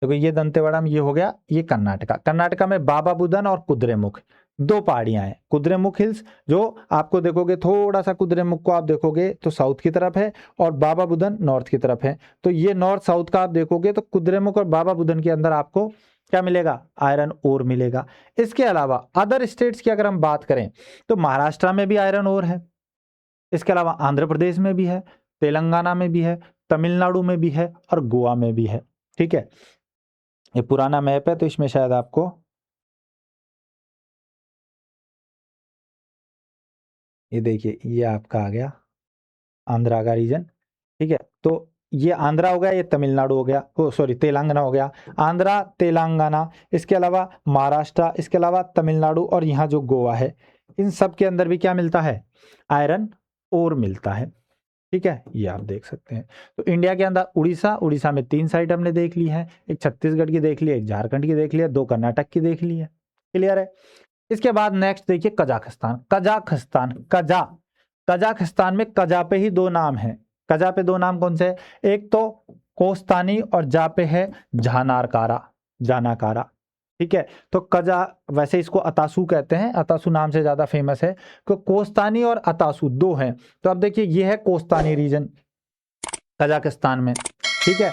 देखो ये दंतेवाड़ा में ये हो गया, ये कर्नाटका, कर्नाटका में बाबा बुदन और कुद्रेमुख 2 पहाड़ियां हैं। कुद्रेमुख हिल्स जो आपको देखोगे, थोड़ा सा कुद्रेमुख को आप देखोगे तो साउथ की तरफ है और बाबा बुदन नॉर्थ की तरफ है। तो ये नॉर्थ साउथ का आप देखोगे तो कुद्रेमुख और बाबा बुदन के अंदर आपको क्या मिलेगा, आयरन ओर मिलेगा। इसके अलावा अदर स्टेट्स की अगर हम बात करें तो महाराष्ट्र में भी आयरन ओर है, इसके अलावा आंध्र प्रदेश में भी है, तेलंगाना में भी है, तमिलनाडु में भी है और गोवा में भी है, ठीक है। ये पुराना मैप है तो इसमें शायद आपको ये देखिए, ये आपका आ गया आंध्रा का रीजन, ठीक है। तो ये आंध्रा हो गया, ये तमिलनाडु हो गया, ओ सॉरी तेलंगाना हो गया, आंध्रा तेलंगाना, इसके अलावा महाराष्ट्र, इसके अलावा तमिलनाडु और यहाँ जो गोवा है, इन सब के अंदर भी क्या मिलता है, आयरन ओर मिलता है, ठीक है। ये आप देख सकते हैं। तो इंडिया के अंदर उड़ीसा, उड़ीसा में 3 साइट हमने देख ली है, एक छत्तीसगढ़ की देख ली, एक झारखंड की देख ली है, 2 कर्नाटक की देख ली है, क्लियर है। इसके बाद नेक्स्ट देखिए कजाकिस्तान, कजाकिस्तान, कजाकिस्तान में कजा पे ही 2 नाम हैं, कजा पे 2 नाम कौन से हैं, एक तो कोस्तानी और जा पे है झानारकारा, जानाकारा, ठीक है। तो कजा, वैसे इसको अतासू कहते हैं, अतासू नाम से ज्यादा फेमस है, तो कोस्तानी और अतासू 2 हैं। तो अब देखिए ये है कोस्तानी रीजन, कजाकिस्तान में। ठीक है,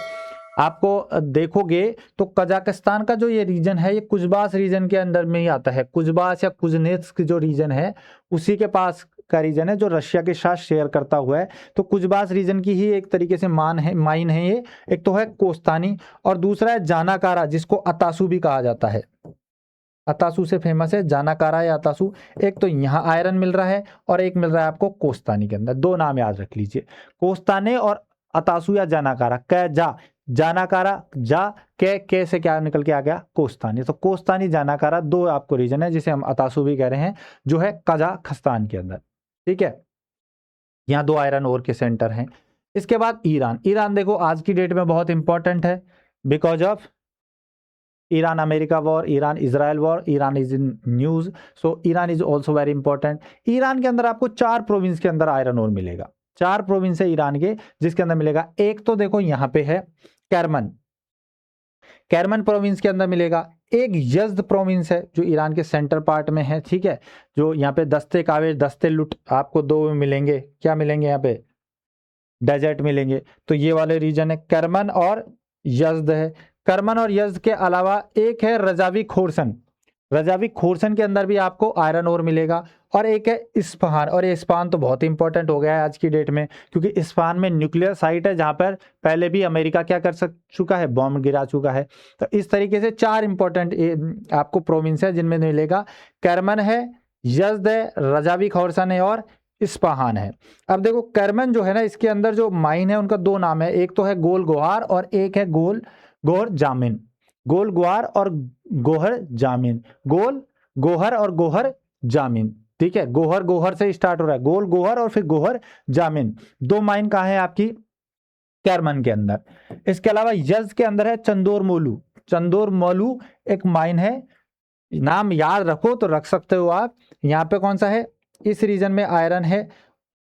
आपको देखोगे तो कजाकिस्तान का जो ये रीजन है ये कुजबास रीजन के अंदर में ही आता है। कुजबास या कुजनेत्स्क जो रीजन है उसी के पास का रीजन है जो रशिया के साथ शेयर करता हुआ है। तो कुजबास रीजन की ही एक तरीके से माइन है ये। एक तो है कोस्तानी और दूसरा है जानाकारा, जिसको अतासू भी कहा जाता है। अतासू से फेमस है जानाकारा या अतासू। एक तो यहाँ आयरन मिल रहा है और एक मिल रहा है आपको कोस्तानी के अंदर। दो नाम याद रख लीजिए, कोस्ताने और अतासू या जानाकारा। कै जा, जानाकारा जा, के से क्या निकल के आ गया, कोस्तानी। तो कोस्तानी जानाकारा दो आपको रीजन है, जिसे हम अतासू भी कह रहे हैं, जो है कजाकिस्तान के अंदर। ठीक है, यहाँ दो आयरन ओर के सेंटर हैं। इसके बाद ईरान। ईरान देखो आज की डेट में बहुत इंपॉर्टेंट है because of Iran America war, Iran Israel war, Iran is in news, so Iran is also very important. Iran के अंदर आपको 4 प्रोविंस के अंदर आयरन ओर मिलेगा। 4 प्रोविंस है ईरान के जिसके अंदर मिलेगा। एक तो देखो यहाँ पे है कैरमन, कैरमन प्रोविंस के अंदर मिलेगा। एक यज्द प्रोविंस है जो ईरान के सेंटर पार्ट में है। ठीक है, जो यहाँ पे दस्ते कावेज, दस्ते लुट आपको दो मिलेंगे। क्या मिलेंगे यहाँ पे, डेजर्ट मिलेंगे। तो ये वाले रीजन है करमन और यज्द है। करमन और यज्द के अलावा एक है रजावी खोरसन। रजावी खोरसन के अंदर भी आपको आयरन ओर मिलेगा। और एक है इस्फहान। और ये इस्फहान तो बहुत इंपॉर्टेंट हो गया है आज की डेट में, क्योंकि इस्फहान में न्यूक्लियर साइट है जहां पर पहले भी अमेरिका क्या कर चुका है, बॉम्ब गिरा चुका है। तो इस तरीके से 4 इंपॉर्टेंट आपको प्रोविंस है जिनमें मिलेगा। करमन है, यज्द है, रजावी खोरसन है और इस्फहान है। अब देखो करमन जो है ना, इसके अंदर जो माइन है उनका 2 नाम है। एक तो है गोल गोहार और एक है गोल गोहर जामिन। गोल गोहार और गोहर जामिन, गोल गोहर और गोहर जामिन। ठीक है, गोहर गोहर से स्टार्ट हो रहा है, गोल गोहर और फिर गोहर जामिन। 2 माइन कहाँ है आपकी, कैरमन के अंदर। इसके अलावा यज्द के अंदर है चंदोर मोलू। चंदोर मोलू एक माइन है, नाम याद रखो तो रख सकते हो आप। यहाँ पे कौन सा है, इस रीजन में आयरन है।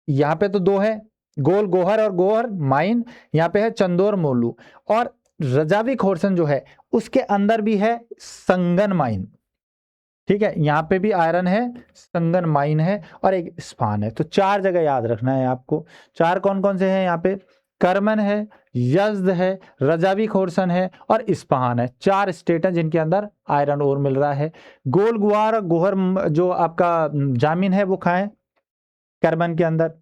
यहाँ पे तो 2 है, गोल गोहर और गोहर माइन। यहाँ पे है चंदोर मोलू। और रजावी खोरसन जो है उसके अंदर भी है संगन माइन। ठीक है, यहाँ पे भी आयरन है, संगन माइन है और एक इस्फहान है। तो 4 जगह याद रखना है आपको। 4 कौन कौन से हैं यहाँ पे, करमन है, यज्द है, रजावी खोरसन है और इस्फहान है। 4 स्टेट हैं जिनके अंदर आयरन ओर मिल रहा है। गोल गुआर गोहर जो आपका जामिन है वो खाएं करमन के अंदर,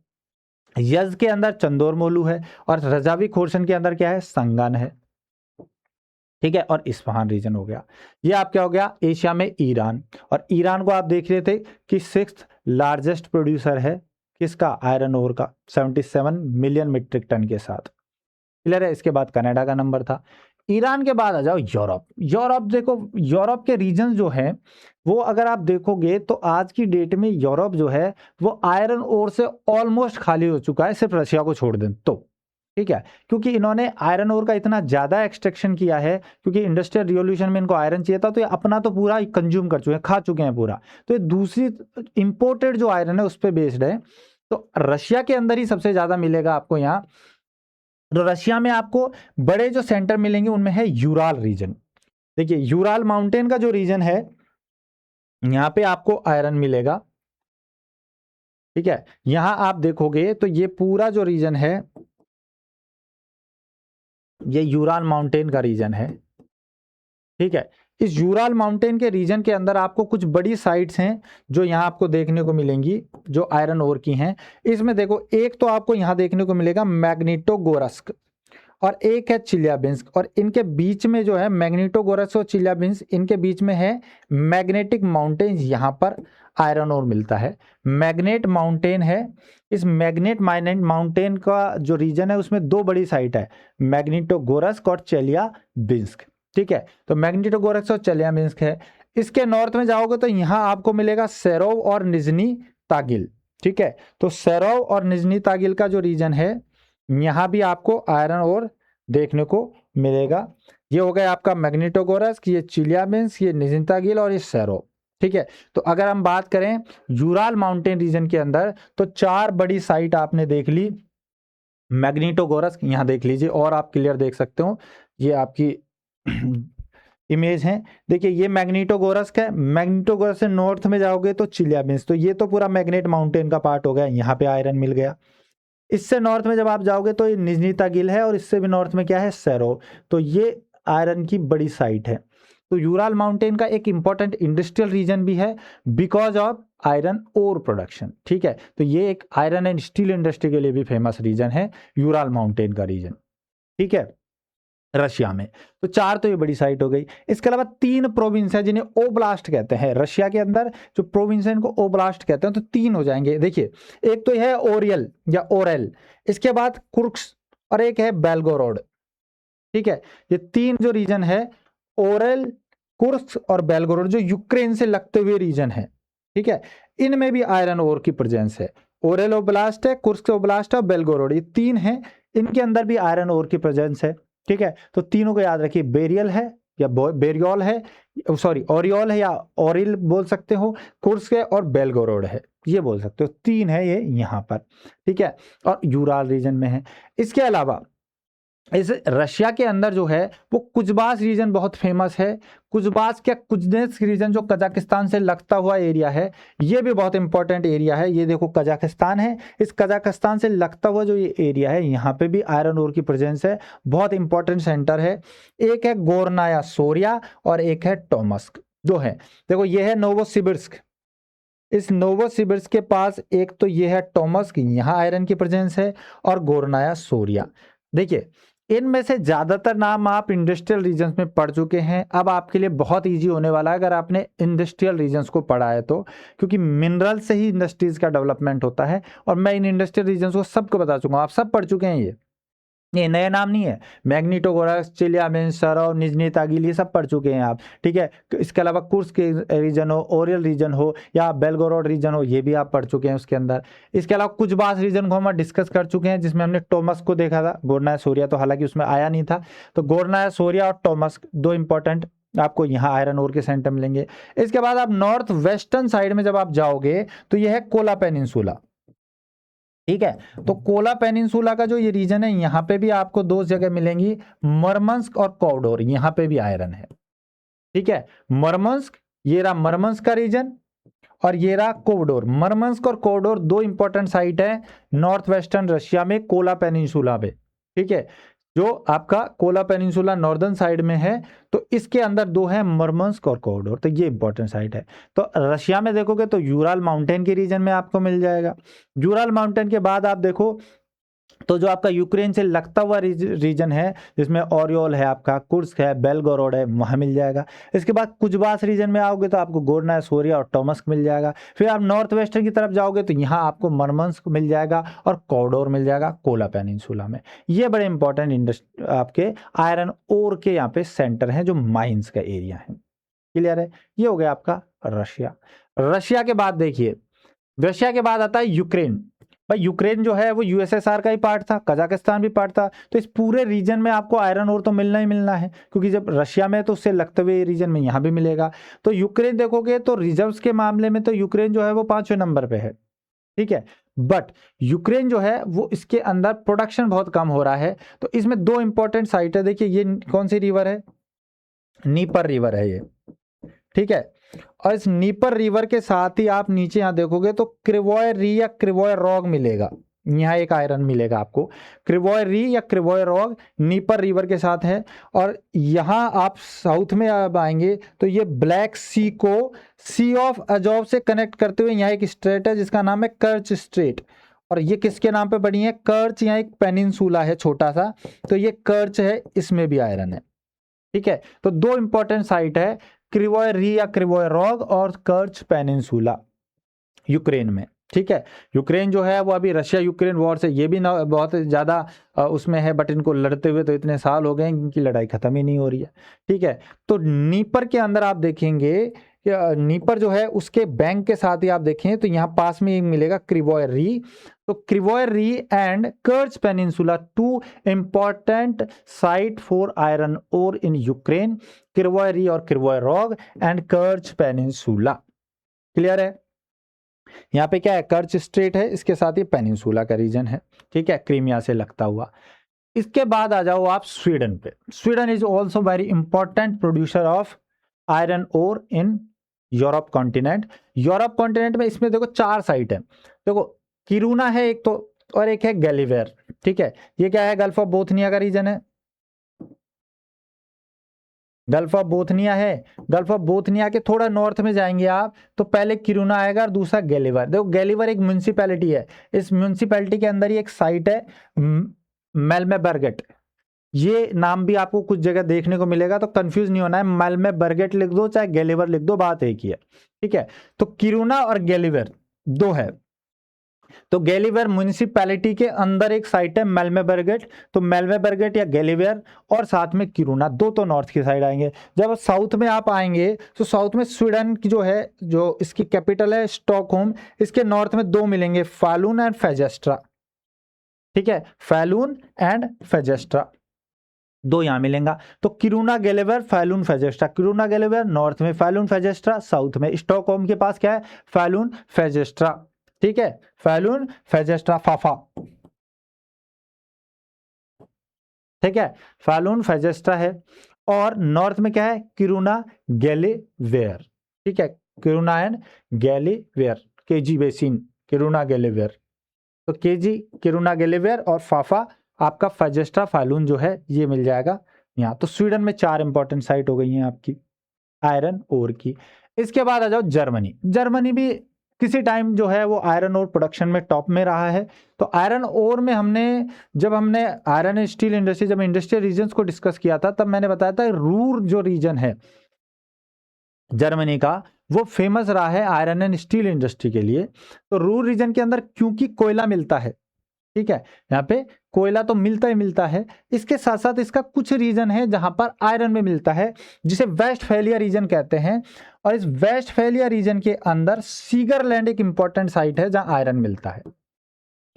यज्द के अंदर चंदोर मोलू है और रजावी खोरसन के अंदर क्या है, संगन है। ठीक है, और इस्फहान रीजन हो गया। ये आप क्या हो गया, एशिया में ईरान। और ईरान को आप देख रहे थे कि 6th लार्जेस्ट प्रोड्यूसर है किसका, आयरन ओर का, 77 मिलियन मीट्रिक टन के साथ। क्लियर है। इसके बाद कनाडा का नंबर था। ईरान के बाद आ जाओ यूरोप। यूरोप देखो, यूरोप के रीजन जो है वो अगर आप देखोगे तो आज की डेट में यूरोप जो है वो आयरन ओर से ऑलमोस्ट खाली हो चुका है, सिर्फ रशिया को छोड़ दें तो। ठीक है, क्योंकि इन्होंने आयरन ओर का इतना ज्यादा एक्सट्रैक्शन किया है, क्योंकि इंडस्ट्रियल रिवॉल्यूशन में इनको आयरन चाहिए था, तो ये अपना तो पूरा कंज्यूम कर चुके हैं, खा चुके हैं पूरा। तो ये दूसरी इंपोर्टेड जो आयरन है उस पर बेस्ड है। तो रशिया के अंदर ही सबसे ज्यादा मिलेगा आपको यहाँ। तो रशिया में आपको बड़े जो सेंटर मिलेंगे उनमें है यूराल रीजन। देखिए यूराल माउंटेन का जो रीजन है यहाँ पे आपको आयरन मिलेगा। ठीक है, यहां आप देखोगे तो ये पूरा जो रीजन है ये यूराल माउंटेन का रीजन है। ठीक है, इस यूराल माउंटेन के रीजन के अंदर आपको कुछ बड़ी साइट्स हैं जो यहाँ आपको देखने को मिलेंगी, जो आयरन ओर की हैं। इसमें देखो एक तो आपको यहाँ देखने को मिलेगा मैग्निटोगोरस्क और एक है चिल्याबिंस्क। और इनके बीच में जो है मैग्निटोगोरस्क और चिल्याबिंस्क, इनके बीच में है मैग्नेटिक माउंटेन। यहाँ पर आयरन ओर मिलता है, मैग्नेट माउंटेन है। इस मैग्नेट माउंटेन का जो रीजन है उसमें 2 बड़ी साइट है, मैग्निटोगोरस्क और चेलियाबिंस्क। ठीक है, तो मैग्निटोगोरस्क और चेलियाबिंस्क है। इसके नॉर्थ में जाओगे तो यहाँ आपको मिलेगा सेरोव और निजनी तागिल। ठीक है, तो सेरोव और निजनी तागिल का जो रीजन है यहाँ भी आपको आयरन ओर देखने को मिलेगा। ये हो गया आपका मैग्निटोगोरस्क, ये चिल्याबिंस्क, ये निजनी तागिल और ये सेरोव। ठीक है, तो अगर हम बात करें यूराल माउंटेन रीजन के अंदर तो 4 बड़ी साइट आपने देख ली। मैग्निटोगोरस्क यहाँ देख लीजिए और आप क्लियर देख सकते हो, ये आपकी इमेज है। देखिए ये मैग्निटोगोरस्क है, मैग्निटोगोरस्क से नॉर्थ में जाओगे तो चिल्याबिंस्क। तो ये तो पूरा मैग्नेट माउंटेन का पार्ट हो गया, यहाँ पे आयरन मिल गया। इससे नॉर्थ में जब आप जाओगे तो ये निजनी तागिल है, और इससे भी नॉर्थ में क्या है, सेरो। तो ये आयरन की बड़ी साइट है। तो यूराल माउंटेन का एक इंपॉर्टेंट इंडस्ट्रियल रीजन भी है because of iron ore production. ठीक है, तो ये एक आयरन एंड स्टील इंडस्ट्री के लिए भी फेमस रीजन है यूराल माउंटेन का रीजन। ठीक है, रशिया में। तो 4 तो ये बड़ी साइट हो गई। इसके अलावा 3 प्रोविंस है जिन्हें ओब्लास्ट कहते हैं। रशिया के अंदर जो प्रोविंस है इनको ओब्लास्ट कहते हैं। तो 3 हो जाएंगे। देखिए, एक तो है ओरियल या ओरेल, इसके बाद कुर्स्क, और एक है बेलगोरोड। ठीक है, ये 3 जो रीजन है, ओरेल, कुर्स्क और बेलगोरोड, जो यूक्रेन से लगते हुए रीजन है। ठीक है, इनमें भी आयरन ओर की प्रेजेंस है। ओरेल ओब्लास्ट है, कुर्स्क ओब्लास्ट है, बेलगोरोड, ये 3 हैं, इनके अंदर भी आयरन ओर की प्रेजेंस है। ठीक है, तो तीनों को याद रखिए, बेरियल है या बेरियोल है, सॉरी ओरियोल है या ओरिल बोल सकते हो, कुर्स्क है और बेलगोरोड है, ये बोल सकते हो। 3 है ये यहाँ पर। ठीक है, और यूराल रीजन में है। इसके अलावा इस रशिया के अंदर जो है वो कुजबास रीजन बहुत फेमस है। कुजबास क्या, कुजनेस रीजन जो कजाकिस्तान से लगता हुआ एरिया है, ये भी बहुत इंपॉर्टेंट एरिया है। ये देखो कजाकिस्तान है, इस कजाकिस्तान से लगता हुआ जो ये एरिया है, यहाँ पे भी आयरन ओर की प्रेजेंस है, बहुत इंपॉर्टेंट सेंटर है। एक है गोरनाया सोरिया और एक है टोमस्क जो है। देखो ये है नोवोसिबिर्स्क, इस नोवोसिबिर्स्क के पास एक तो ये है टोमस्क, यहाँ आयरन की प्रेजेंस है, और गोरनाया सोरिया। देखिए, इनमें से ज्यादातर नाम आप इंडस्ट्रियल रीजन्स में पढ़ चुके हैं। अब आपके लिए बहुत इजी होने वाला है अगर आपने इंडस्ट्रियल रीजन्स को पढ़ा है तो, क्योंकि मिनरल से ही इंडस्ट्रीज का डेवलपमेंट होता है, और मैं इन इंडस्ट्रियल रीजन्स को सबको बता चुका हूँ। आप सब पढ़ चुके हैं, ये नया नाम नहीं है। मैग्नीटोगोरस, चिलियामिन्स, सरव, निजनी तागिल, ये सब पढ़ चुके हैं आप। ठीक है, इसके अलावा कुर्स्क के रीजन हो, ओरियल रीजन हो या बेलगोरोड रीजन हो, ये भी आप पढ़ चुके हैं उसके अंदर। इसके अलावा कुजबास रीजन को हम डिस्कस कर चुके हैं, जिसमें हमने टोमस्क को देखा था। गोरनाया सोरिया तो हालांकि उसमें आया नहीं था। तो गोरनाया सोरिया और टोमस्क 2 इंपॉर्टेंट आपको यहाँ आयरन ओर के सेंटर मिलेंगे। इसके बाद आप नॉर्थ वेस्टर्न साइड में जब आप जाओगे तो यह है कोला पेनिनसुला। ठीक है, तो कोला पेनिनसुला का जो ये रीजन है, यहाँ पे भी आपको 2 जगह मिलेंगी, मरमंस्क और कौडोर, यहाँ पे भी आयरन है। ठीक है, मरमंस्क, ये रहा मरमंस्क का रीजन, और ये रहा कोवडोर। मरमंस्क और कोवडोर 2 इंपॉर्टेंट साइट है नॉर्थ वेस्टर्न रशिया में, कोला पेनिनसुला में। ठीक है, जो आपका कोला पेनिनसुला नॉर्दर्न साइड में है, तो इसके अंदर 2 है, मरमंस्क और कोवडोर। तो ये इंपॉर्टेंट साइट है। तो रशिया में देखोगे तो यूराल माउंटेन के रीजन में आपको मिल जाएगा। यूराल माउंटेन के बाद आप देखो तो जो आपका यूक्रेन से लगता हुआ रीजन है, जिसमें ओरियोल है, आपका कुर्स्क है, बेलगोरोड है, वहां मिल जाएगा। इसके बाद कुजबास रीजन में आओगे तो आपको गोरनाया सोरिया और टोमस्क मिल जाएगा। फिर आप नॉर्थ वेस्टर्न की तरफ जाओगे तो यहाँ आपको मरमंस्क मिल जाएगा और कौडोर मिल जाएगा कोला पेनिनसुला में। ये बड़े इंपॉर्टेंट आपके आयरन ओर के यहाँ पे सेंटर हैं, जो माइंस का एरिया है। क्लियर है, ये हो गया आपका रशिया। रशिया के बाद देखिए, रशिया के बाद आता है यूक्रेन। भाई यूक्रेन जो है वो यूएसएसआर का ही पार्ट था, कजाकिस्तान भी पार्ट था। तो इस पूरे रीजन में आपको आयरन ओर तो मिलना ही मिलना है, क्योंकि जब रशिया में तो उससे लगते हुए रीजन में यहाँ भी मिलेगा। तो यूक्रेन देखोगे तो रिजर्व्स के मामले में तो यूक्रेन जो है वो 5वें नंबर पे है। ठीक है, बट यूक्रेन जो है वो इसके अंदर प्रोडक्शन बहुत कम हो रहा है। तो इसमें 2 इंपॉर्टेंट साइट है। देखिए, ये कौन सी रिवर है, नीपर रिवर है ये। ठीक है, और इस नीपर रिवर के साथ ही आप नीचे यहाँ देखोगे तो क्रिवॉय री या क्रिवॉय रॉग मिलेगा। यहाँ एक आयरन मिलेगा आपको, क्रिवॉय री या क्रिवॉय रॉग नीपर रिवर के साथ है। और यहाँ आप साउथ में अब आएंगे तो ये ब्लैक सी को सी ऑफ अजोव से कनेक्ट करते हुए यहाँ एक स्ट्रेट है जिसका नाम है कर्च स्ट्रेट। और ये किसके नाम पे बनी है, कर्च। यहाँ एक पेनिनसुला है छोटा सा, तो ये कर्च है, इसमें भी आयरन है। ठीक है, तो 2 इंपॉर्टेंट साइट है, क्रिवॉय री या क्रिवॉय रॉग और कर्च पेनिनसुला यूक्रेन में। ठीक है, यूक्रेन जो है वो अभी रशिया यूक्रेन वॉर से ये भी ना बहुत ज़्यादा उसमें है, बट इनको लड़ते हुए तो इतने साल हो गए हैं, इनकी लड़ाई खत्म ही नहीं हो रही है। ठीक है, तो नीपर के अंदर आप देखेंगे, नीपर जो है उसके बैंक के साथ ही आप देखें तो यहाँ पास में एक मिलेगा क्रिवॉय री। तो Krivoy Rih and Kerch peninsula 2 important site for iron ore in Ukraine, Krivoy Rih और Krivoy Rog and Kerch peninsula. Clear है, यहाँ पे क्या है, कर्च स्ट्रेट है, इसके साथ ही पेनिनसुला का रीजन है। ठीक है, क्रीमिया से लगता हुआ। इसके बाद आ जाओ आप स्वीडन पे। Sweden is also very important producer of iron ore in Europe continent. Europe continent में इसमें देखो 4 साइट है। देखो किरूना है एक, तो और एक है गैलीवेयर। ठीक है, ये क्या है, गल्फ ऑफ बोथनिया का रीजन है, गल्फ ऑफ बोथनिया है। गल्फ ऑफ बोथनिया के थोड़ा नॉर्थ में जाएंगे आप तो पहले किरूना आएगा और दूसरा गैलीवर। देखो गैलीवर एक म्यूनिसिपैलिटी है, इस म्यूनिसिपैलिटी के अंदर ही एक साइट है मेल्मे बर्गेट, ये नाम भी आपको कुछ जगह देखने को मिलेगा तो कंफ्यूज नहीं होना है, मेल्मे बर्गेट लिख दो चाहे गैलीवर लिख दो, बात एक ही है। ठीक है, तो किरूना और गैलीवर दो है। तो गैलीवर म्युनिसिपैलिटी के अंदर एक साइट है मेल्मे बर्गेट, तो मेल्मे बर्गेट या गैलीवर और साथ में किरूना, दो तो नॉर्थ की साइड आएंगे। जब साउथ में आप आएंगे तो साउथ में स्वीडन की जो है, जो इसकी कैपिटल है स्टॉकहोम, इसके नॉर्थ में दो मिलेंगे, फालून एंड फेजेस्ट्रा। ठीक है, फालून एंड फेजेस्ट्रा दो यहां मिलेगा। तो किरूना गैलीवर फालून फेजेस्ट्रा, किरूना गैलीवर नॉर्थ में, फालून फेजेस्ट्रा साउथ में, स्टॉकहोम के पास क्या है, फालून फेजेस्ट्रा। ठीक है, फालून फेजेस्ट्रा फाफा। ठीक है, फालून फेजेस्ट्रा है और नॉर्थ में क्या है, किरूना गैलीवेयर। ठीक है, Kiruna and गैलीवेयर, KG basin, Kiruna गैलीवेयर। तो केजी किरूना गैलीवेयर और फाफा आपका फेजेस्ट्रा फालून जो है ये मिल जाएगा यहाँ। तो स्वीडन में 4 इंपॉर्टेंट साइट हो गई हैं आपकी आयरन ओर की। इसके बाद आ जाओ जर्मनी। जर्मनी भी किसी टाइम जो है वो आयरन ओर प्रोडक्शन में टॉप में रहा है। तो आयरन ओर में जब हमने आयरन एंड स्टील इंडस्ट्री, जब इंडस्ट्रियल रीजन्स को डिस्कस किया था तब मैंने बताया था रूर जो रीजन है जर्मनी का वो फेमस रहा है आयरन एंड स्टील इंडस्ट्री के लिए। तो रूर रीजन के अंदर क्योंकि कोयला मिलता है, ठीक है, यहाँ पे कोयला तो मिलता ही मिलता है, इसके साथ साथ इसका कुछ रीजन है जहां पर आयरन में मिलता है जिसे वेस्टफैलिया रीजन कहते हैं। और इस वेस्टफैलिया रीजन के अंदर सीगरलैंड एक इंपॉर्टेंट साइट है जहां आयरन मिलता है।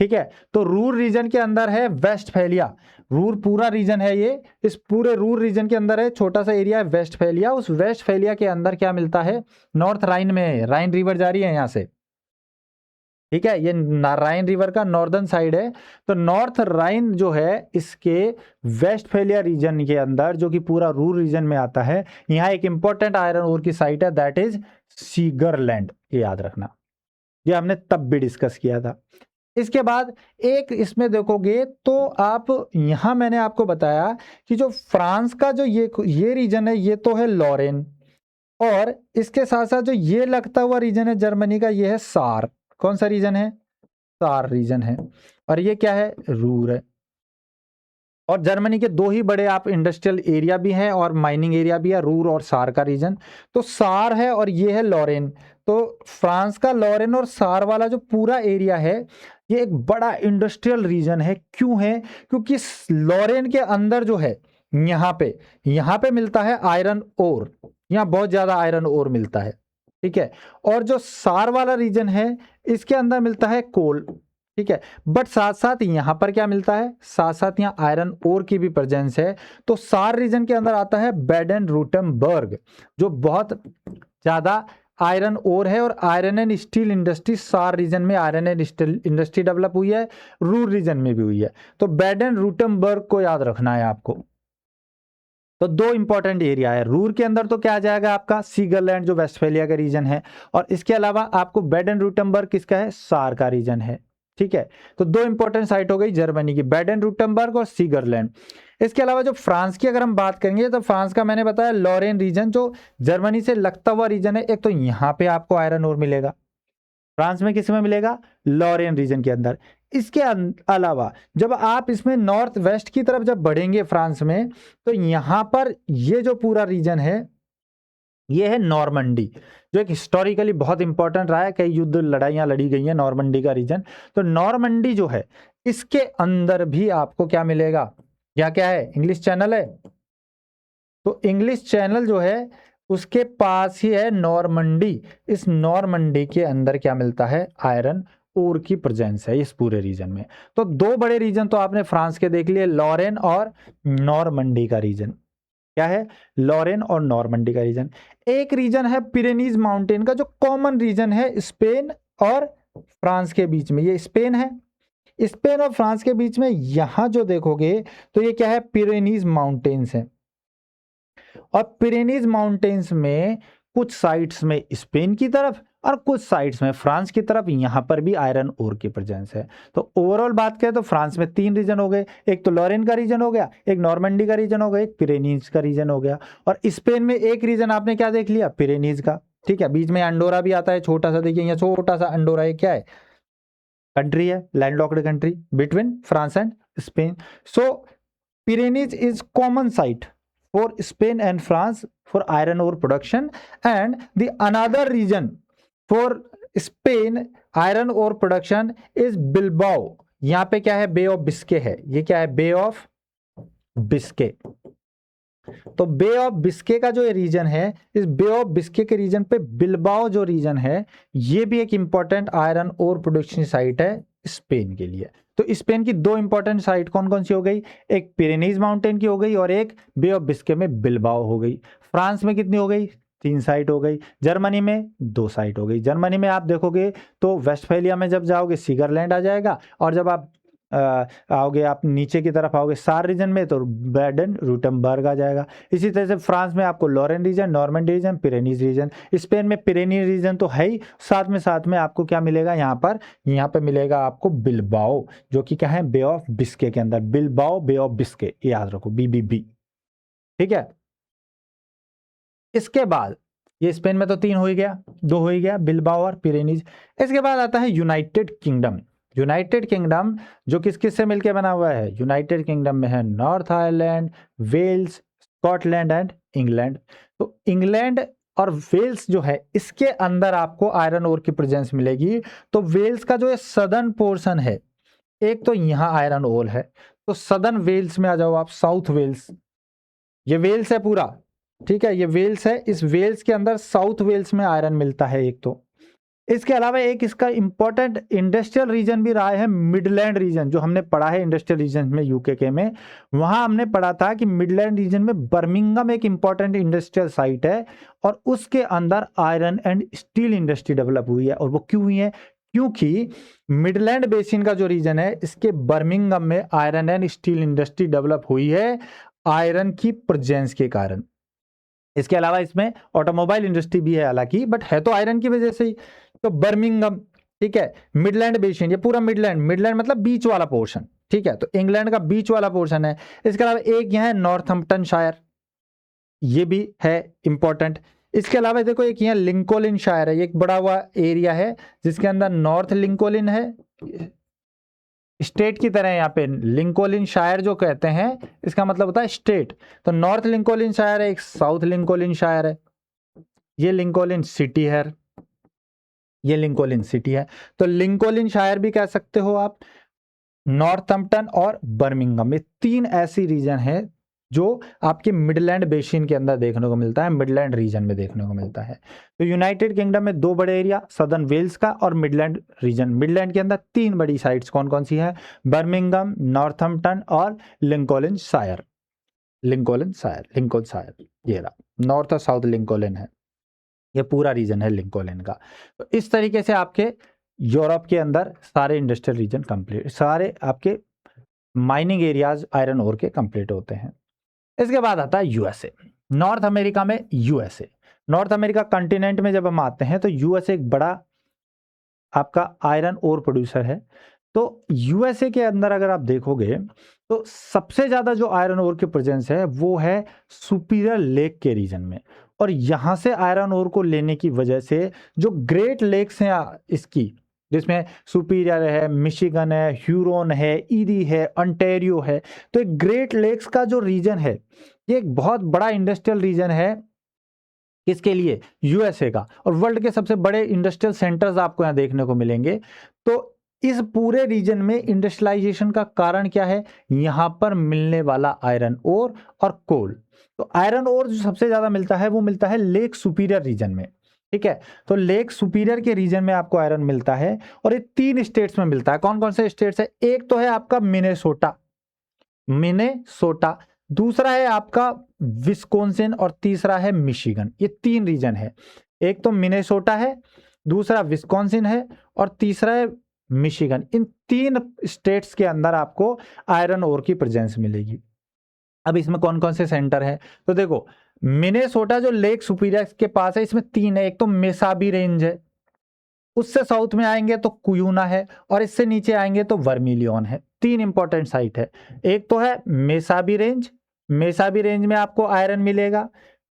ठीक है, तो रूर रीजन के अंदर है वेस्टफैलिया, रूर पूरा रीजन है ये, इस पूरे रूर रीजन के अंदर है छोटा सा एरिया है वेस्टफैलिया। उस वेस्टफैलिया के अंदर क्या मिलता है, नॉर्थ राइन में, राइन रिवर जा रही है यहां से। ठीक है, ये राइन रिवर का नॉर्दर्न साइड है। तो नॉर्थ राइन जो है इसके वेस्टफैलिया रीजन के अंदर, जो कि पूरा रूर रीजन में आता है, यहाँ एक इंपॉर्टेंट आयरन ओर की साइट है, दैट इज सीगरलैंड। ये याद रखना, ये हमने तब भी डिस्कस किया था। इसके बाद एक इसमें देखोगे तो आप यहां मैंने आपको बताया कि जो फ्रांस का जो ये रीजन है ये तो है लॉरेन, और इसके साथ साथ जो ये लगता हुआ रीजन है जर्मनी का ये है सार। कौन सा रीजन है, सार रीजन है। और ये क्या है, रूर है। और जर्मनी के दो ही बड़े आप इंडस्ट्रियल एरिया भी हैं और माइनिंग एरिया भी है, रूर और सार का रीजन। तो सार है और ये है लॉरेन। तो फ्रांस का लॉरेन और सार वाला जो पूरा एरिया है ये एक बड़ा इंडस्ट्रियल रीजन है। क्यों है, क्योंकि लॉरेन के अंदर जो है यहाँ पे मिलता है आयरन ओर, यहाँ बहुत ज्यादा आयरन ओर मिलता है। ठीक है, और जो सार वाला रीजन है इसके अंदर मिलता है कोल। ठीक है, बट साथ साथ यहां पर क्या मिलता है, साथ साथ यहां आयरन ओर की भी प्रेजेंस है। तो सार रीजन के अंदर आता है बेडन रूटमबर्ग, जो बहुत ज्यादा आयरन ओर है, और आयरन एंड स्टील इंडस्ट्री सार रीजन में iron and steel industry develop हुई है, रूर रीजन में भी हुई है। तो बेडन रूटमबर्ग को याद रखना है आपको। तो दो इंपॉर्टेंट एरिया है, रूर के अंदर तो क्या आ जाएगा आपका सीगरलैंड जो वेस्टफेलिया का रीजन है, और इसके अलावा आपको बेडन रूटमबर्ग किसका है, सार का रीजन है। ठीक है, तो दो इंपॉर्टेंट साइट हो गई जर्मनी की, बेडन रूटमबर्ग और सीगरलैंड। इसके अलावा जो फ्रांस की अगर हम बात करेंगे तो फ्रांस का मैंने बताया लॉरेन रीजन जो जर्मनी से लगता हुआ रीजन है। एक तो यहाँ पे आपको आयरन ओर मिलेगा, फ्रांस में किस में मिलेगा, लॉरेन रीजन के अंदर। इसके अलावा जब आप इसमें नॉर्थ वेस्ट की तरफ जब बढ़ेंगे फ्रांस में, तो यहां पर ये जो पूरा रीजन है ये है नॉर्मंडी, जो एक हिस्टोरिकली बहुत इंपॉर्टेंट रहा है, कई युद्ध लड़ाइयां लड़ी गई हैं नॉर्मंडी का रीजन। तो नॉर्मंडी जो है इसके अंदर भी आपको क्या मिलेगा, या क्या है, इंग्लिश चैनल है। तो इंग्लिश चैनल जो है उसके पास ही है नॉर्मंडी। इस नॉर्मंडी के अंदर क्या मिलता है, आयरन ओर की प्रेजेंस है इस पूरे रीजन में। तो दो बड़े रीजन तो आपने फ्रांस के देख लिए, लॉरेन और नॉर्मंडी का रीजन। क्या है, लॉरेन और नॉर्मंडी का रीजन। एक रीजन है पिरेनीज माउंटेन का, जो कॉमन रीजन है स्पेन और फ्रांस के बीच में, ये स्पेन है, स्पेन और फ्रांस के बीच में। यहां जो देखोगे तो ये क्या है, पिरेनीज माउंटेन्स है, और पिरेनीज माउंटेन्स में कुछ साइट्स में स्पेन की तरफ और कुछ साइड्स में फ्रांस की तरफ यहाँ पर भी आयरन ओर की प्रेजेंस है। तो ओवरऑल बात करें तो फ्रांस में 3 रीजन हो गए, एक तो लॉरेन का रीजन हो गया, एक नॉर्मंडी का रीजन हो गया, एक पिरेनीज का रीजन हो गया। और स्पेन में एक रीजन आपने क्या देख लिया, पिरेनीज का, ठीक है। बीच में अंडोरा भी आता है छोटा सा, देखिए यहाँ छोटा सा अंडोरा, ये क्या है, कंट्री है, landlocked country between France and Spain. So Pyrenees is common site for Spain and France for iron ore production, and the another region for Spain iron ore production is Bilbao। यहाँ पे क्या है, बे of Biscay है, ये क्या है, बे of Biscay. तो बे of Biscay का जो रीजन है, इस बे ऑफ बिस्के के रीजन पे बिल्बाओ जो रीजन है, ये भी एक important iron ore production site है स्पेन के लिए। तो स्पेन की 2 इंपॉर्टेंट साइट कौन कौन सी हो गई, एक पिरेनीज माउंटेन की हो गई और एक बे ऑफ बिस्के में बिल्बाओ हो गई। फ्रांस में कितनी हो गई, 3 साइट हो गई। जर्मनी में 2 साइट हो गई। जर्मनी में आप देखोगे तो वेस्टफैलिया में जब जाओगे सीगरलैंड आ जाएगा, और जब आप आओगे, आप नीचे की तरफ आओगे सार रीजन में, तो बैडन रूटमबर्ग आ जाएगा। इसी तरह से फ्रांस में आपको Lorraine region, Normandy region, Pyrenees region. Spain में पिरेनीज रीजन तो है ही, साथ में आपको क्या मिलेगा यहाँ पे मिलेगा आपको बिल्बाओ, जो कि क्या है, बे ऑफ बिस्के के अंदर। बिल्बाओ बे ऑफ बिस्के, याद रखो, BBB, ठीक है। इसके बाद ये स्पेन में तो 3 हो ही गया, 2 हो ही गया, बिल्बाओ और पिरेनीज। इसके बाद आता है यूनाइटेड किंगडम। यूनाइटेड किंगडम जो किस किस से मिलकर बना हुआ है, यूनाइटेड किंगडम में है North Ireland, Wales, Scotland and England. तो इंग्लैंड और वेल्स जो है, इसके अंदर आपको आयरन ओर की प्रेजेंस मिलेगी। तो वेल्स का जो सदर्न पोर्शन है, एक तो यहाँ आयरन ओर है, तो सदर्न वेल्स में आ जाओ आप, साउथ वेल्स, ये वेल्स है पूरा, ठीक है, ये वेल्स है। इस वेल्स के अंदर साउथ वेल्स में आयरन मिलता है एक तो। इसके अलावा एक इसका इंपॉर्टेंट इंडस्ट्रियल रीजन भी रहा है, मिडलैंड रीजन, जो हमने पढ़ा है इंडस्ट्रियल रीजन में यूके के में। वहां हमने पढ़ा था कि मिडलैंड रीजन में बर्मिंघम एक इंपॉर्टेंट इंडस्ट्रियल साइट है, और उसके अंदर iron and steel industry develop हुई है। और वो क्यों हुई है, क्योंकि मिडलैंड बेसिन का जो रीजन है, इसके बर्मिंघम में iron and steel industry develop हुई है आयरन की प्रेजेंस के कारण। इसके अलावा इसमें ऑटोमोबाइल इंडस्ट्री भी है हालांकि, बट है तो आयरन की वजह से ही। तो बर्मिंघम, ठीक है, मिडलैंड बेसिन, ये पूरा मिडलैंड मतलब बीच वाला पोर्शन, ठीक है। तो इंग्लैंड का बीच वाला पोर्शन है। इसके अलावा एक यहाँ है नॉर्थम्पटन शायर, ये भी है इंपॉर्टेंट। इसके अलावा देखो एक यहाँ लिंकोलिन शायर है, ये एक बड़ा हुआ एरिया है जिसके अंदर नॉर्थ लिंकोलिन है, स्टेट की तरह। यहाँ पे लिंकोलिन शायर जो कहते हैं, इसका मतलब होता है स्टेट। तो नॉर्थ लिंकोलिन शायर है, एक साउथ लिंकोलिन शायर है, ये लिंकोलिन सिटी है, ये लिंकोलिन सिटी है। तो लिंकोलिन शायर भी कह सकते हो आप। नॉर्थम्पटन और बर्मिंघम, ये 3 ऐसी रीजन है जो आपके मिडलैंड बेसिन के अंदर देखने को मिलता है, मिडलैंड रीजन में देखने को मिलता है। तो यूनाइटेड किंगडम में 2 बड़े एरिया, सदर्न वेल्स का और मिडलैंड रीजन। मिडलैंड के अंदर 3 बड़ी साइट्स कौन कौन सी है, बर्मिंघम, नॉर्थम्पटन और लिंकोलिन शायर। लिंकोलिन शायर, ये रहा, नॉर्थ और साउथ लिंकोलिन है, ये पूरा रीजन है लिंकोलिन का। तो इस तरीके से आपके यूरोप के अंदर सारे इंडस्ट्रियल रीजन कंप्लीट, सारे आपके माइनिंग एरियाज आयरन ओर के कंप्लीट होते हैं। इसके बाद आता है यूएसए। नॉर्थ अमेरिका में यूएसए, नॉर्थ अमेरिका कंटिनेंट में जब हम आते हैं तो यूएसए एक बड़ा आपका आयरन ओर प्रोड्यूसर है। तो यूएसए के अंदर अगर आप देखोगे तो सबसे ज्यादा जो आयरन ओर की प्रेजेंस है वो है सुपीरियर लेक के रीजन में। और यहां से आयरन ओर को लेने की वजह से जो ग्रेट लेक्स हैं इसकी, जिसमें सुपीरियर है, मिशिगन है, ह्यूरोन है, ईरी है, अंटेरियो है, तो एक ग्रेट लेक्स का जो रीजन है, ये एक बहुत बड़ा इंडस्ट्रियल रीजन है किसके लिए, यूएसए का। और वर्ल्ड के सबसे बड़े इंडस्ट्रियल सेंटर्स आपको यहाँ देखने को मिलेंगे। तो इस पूरे रीजन में इंडस्ट्रियलाइजेशन का कारण क्या है, यहां पर मिलने वाला आयरन ओर और कोल। तो आयरन ओर जो सबसे ज्यादा मिलता है वो मिलता है लेक सुपीरियर रीजन में, ठीक है। तो लेक सुपीरियर के रीजन में आपको आयरन मिलता है, और ये 3 स्टेट्स में मिलता है। कौन कौन से स्टेट्स है, एक तो है आपका मिनेसोटा, दूसरा है आपका विस्कोंसिन, और तीसरा है मिशिगन। ये 3 रीजन है, एक तो मिनेसोटा है, दूसरा विस्कोंसिन है, और तीसरा है मिशिगन। इन 3 स्टेट्स के अंदर आपको आयरन ओर की प्रेजेंस मिलेगी। अब इसमें कौन कौन से सेंटर है, तो देखो मिनेसोटा जो लेक सुपीरियर के पास है, इसमें 3 है। एक तो मेसाबी रेंज है, उससे साउथ में आएंगे तो कुयूना है, और इससे नीचे आएंगे तो वर्मिलियन है। 3 इंपॉर्टेंट साइट है। एक तो है मेसाबी रेंज, मेसाबी रेंज में आपको आयरन मिलेगा,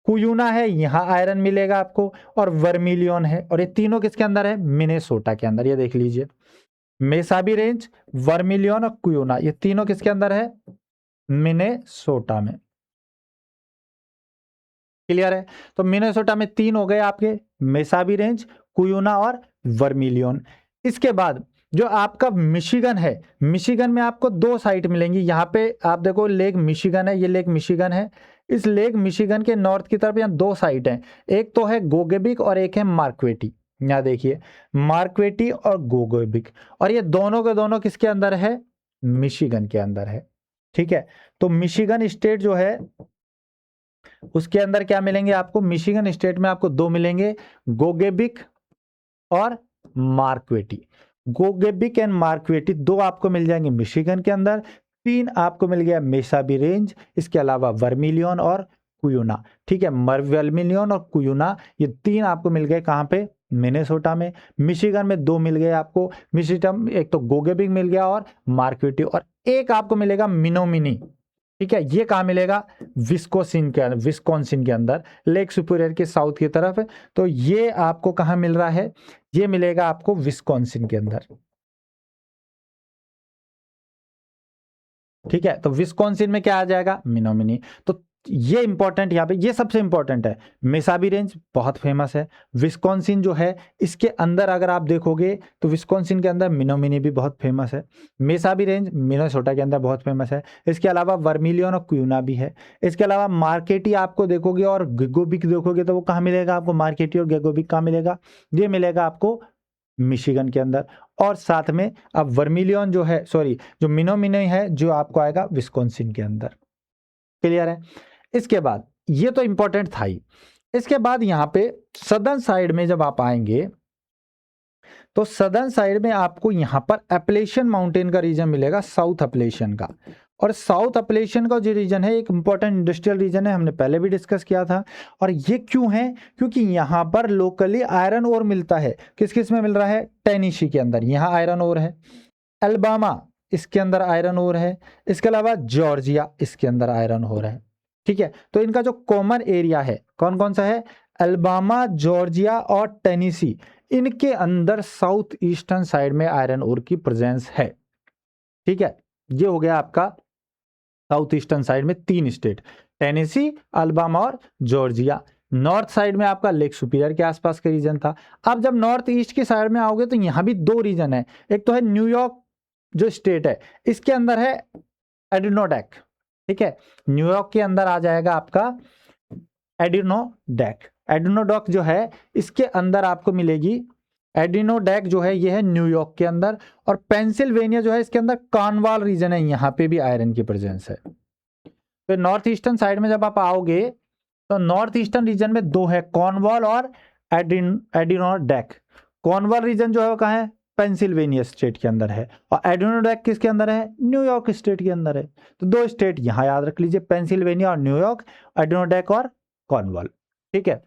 कुयूना है यहाँ आयरन मिलेगा आपको, और वर्मिलियन है, और ये तीनों किसके अंदर है? मिनेसोटा के अंदर। ये देख लीजिए, मेसाबी रेंज, वर्मिलियन और कुयूना, ये तीनों किसके अंदर है? मिनेसोटा में। क्लियर है? तो मिनेसोटा में 3 हो गए आपके, मेसाबी रेंज, कुयूना और वर्मिलियन। इसके बाद जो आपका मिशिगन है, मिशिगन में आपको 2 साइट मिलेंगी। यहाँ पे आप देखो लेक मिशिगन है, ये लेक मिशिगन है। इस लेक मिशिगन के नॉर्थ की तरफ यहाँ 2 साइट हैं, एक तो है गोगेबिक और एक है मार्क्वेटी। यहाँ देखिए, मार्क्वेटी और गोगेबिक, और ये दोनों के दोनों किसके अंदर है? मिशिगन के अंदर है। ठीक है, तो मिशिगन स्टेट जो है उसके अंदर क्या मिलेंगे आपको? मिशिगन स्टेट में आपको 2 मिलेंगे, गोगेबिक और मार्क्वेटी। गोगेबिक एंड मार्क्वेटी 2 आपको मिल जाएंगे मिशिगन के अंदर, 3 आपको मिल गया मेसाबी रेंज, इसके अलावा वर्मिलियन और कुयूना। ठीक है, वर्मिलियन और कुयूना ये 3 आपको मिल गए कहाँ पे? मिनेसोटा में। मिशिगन में 2 मिल गए आपको, मिशिगन एक तो गोगेबिक मिल गया और मार्क्वेटी, और एक आपको मिलेगा मिनोमिनी। ठीक है, ये कहाँ मिलेगा? विस्कॉन्सिन के अंदर, लेक सुपीरियर के साउथ की तरफ। तो ये आपको कहाँ मिल रहा है? ये मिलेगा आपको विस्कॉन्सिन के अंदर। ठीक है, तो विस्कॉन्सिन में क्या आ जाएगा? मिनोमिनी। तो ये इंपॉर्टेंट, यहाँ पे ये सबसे इंपॉर्टेंट है। मेसाबी रेंज बहुत फेमस है, विस्कॉन्सिन जो है इसके अंदर अगर आप देखोगे तो विस्कॉन्सिन के अंदर मिनोमिनी भी बहुत फेमस है, मेसाबी रेंज मिनेसोटा के अंदर बहुत फेमस है। इसके अलावा वर्मिलियन और कुयूना भी है। इसके अलावा मार्केटी आपको देखोगे और गेगोबिक देखोगे तो वो कहाँ मिलेगा आपको? मार्केटी और गेगोबिक कहाँ मिलेगा? ये मिलेगा आपको मिशिगन के अंदर। और साथ में अब वर्मिलियन जो है, सॉरी, जो मिनोमिनी है जो आपको आएगा विस्कॉन्सिन के अंदर। क्लियर है? इसके बाद ये तो इंपॉर्टेंट था ही। इसके बाद यहाँ पे सदर्न साइड में जब आप आएंगे तो सदर्न साइड में आपको यहाँ पर एप्लेशियन माउंटेन का रीजन मिलेगा, साउथ एप्लेशियन का। और साउथ एप्लेशियन का जो रीजन है एक इंपॉर्टेंट इंडस्ट्रियल रीजन है, हमने पहले भी डिस्कस किया था। और ये क्यों है? क्योंकि यहाँ पर लोकली आयरन ओर मिलता है। किस किस में मिल रहा है? टेनेसी के अंदर यहाँ आयरन ओर है, अल्बामा इसके अंदर आयरन ओर है, इसके अलावा जॉर्जिया इसके अंदर आयरन ओर है। ठीक है, तो इनका जो कॉमन एरिया है कौन कौन सा है? अल्बामा, जॉर्जिया और टेनेसी, इनके अंदर साउथ ईस्टर्न साइड में आयरन ओर की प्रेजेंस है। ठीक है, ये हो गया आपका साउथ ईस्टर्न साइड में 3 स्टेट, टेनेसी, अल्बामा और जॉर्जिया। नॉर्थ साइड में आपका लेक सुपीरियर के आसपास का रीजन था। अब जब नॉर्थ ईस्ट की साइड में आओगे तो यहां भी 2 रीजन है। एक तो है न्यूयॉर्क जो स्टेट है, इसके अंदर है एडिनोडैक। ठीक है, न्यूयॉर्क के अंदर आ जाएगा आपका एडिनोडैक। एडिनोडैक जो है इसके अंदर आपको मिलेगी, एडिनोडैक जो है ये है न्यूयॉर्क के अंदर। और पेंसिल्वेनिया जो है इसके अंदर कॉर्नवाल रीजन है, यहाँ पे भी आयरन की प्रेजेंस है। तो नॉर्थ ईस्टर्न साइड में जब आप आओगे तो नॉर्थ ईस्टर्न रीजन में 2 है, कॉर्नवाल और एडिनोडैक। कॉर्नवाल रीजन जो है वो कहाँ है? पेंसिल्वेनिया स्टेट के अंदर है, और एडिनोडैक किसके अंदर है? न्यूयॉर्क स्टेट के अंदर है। तो 2 स्टेट यहाँ याद रख लीजिए, पेंसिल्वेनिया और न्यूयॉर्क, एडिनोडैक और कॉर्नवाल। ठीक है,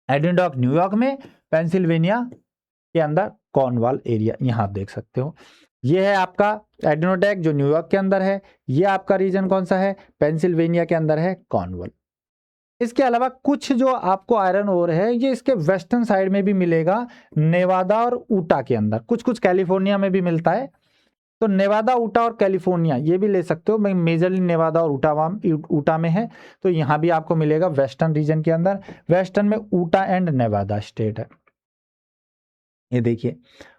एडिनोडैक न्यूयॉर्क में, पेंसिल्वेनिया के अंदर कॉर्नवाल एरिया, यहाँ आप देख सकते हो। ये है आपका एडिनोडैक जो न्यूयॉर्क के अंदर है। ये आपका रीजन कौन सा है? पेंसिल्वेनिया के अंदर है, कॉर्नवाल। इसके अलावा कुछ जो आपको आयरन ओर है ये इसके वेस्टर्न साइड में भी मिलेगा, नेवादा और ऊटा के अंदर। कुछ कुछ कैलिफोर्निया में भी मिलता है। तो नेवादा, ऊटा और कैलिफोर्निया ये भी ले सकते हो, मेजरली नेवादा और ऊटा में है। तो यहाँ भी आपको मिलेगा वेस्टर्न रीजन के अंदर। वेस्टर्न में ऊटा एंड नेवादा स्टेट है। ये देखिए,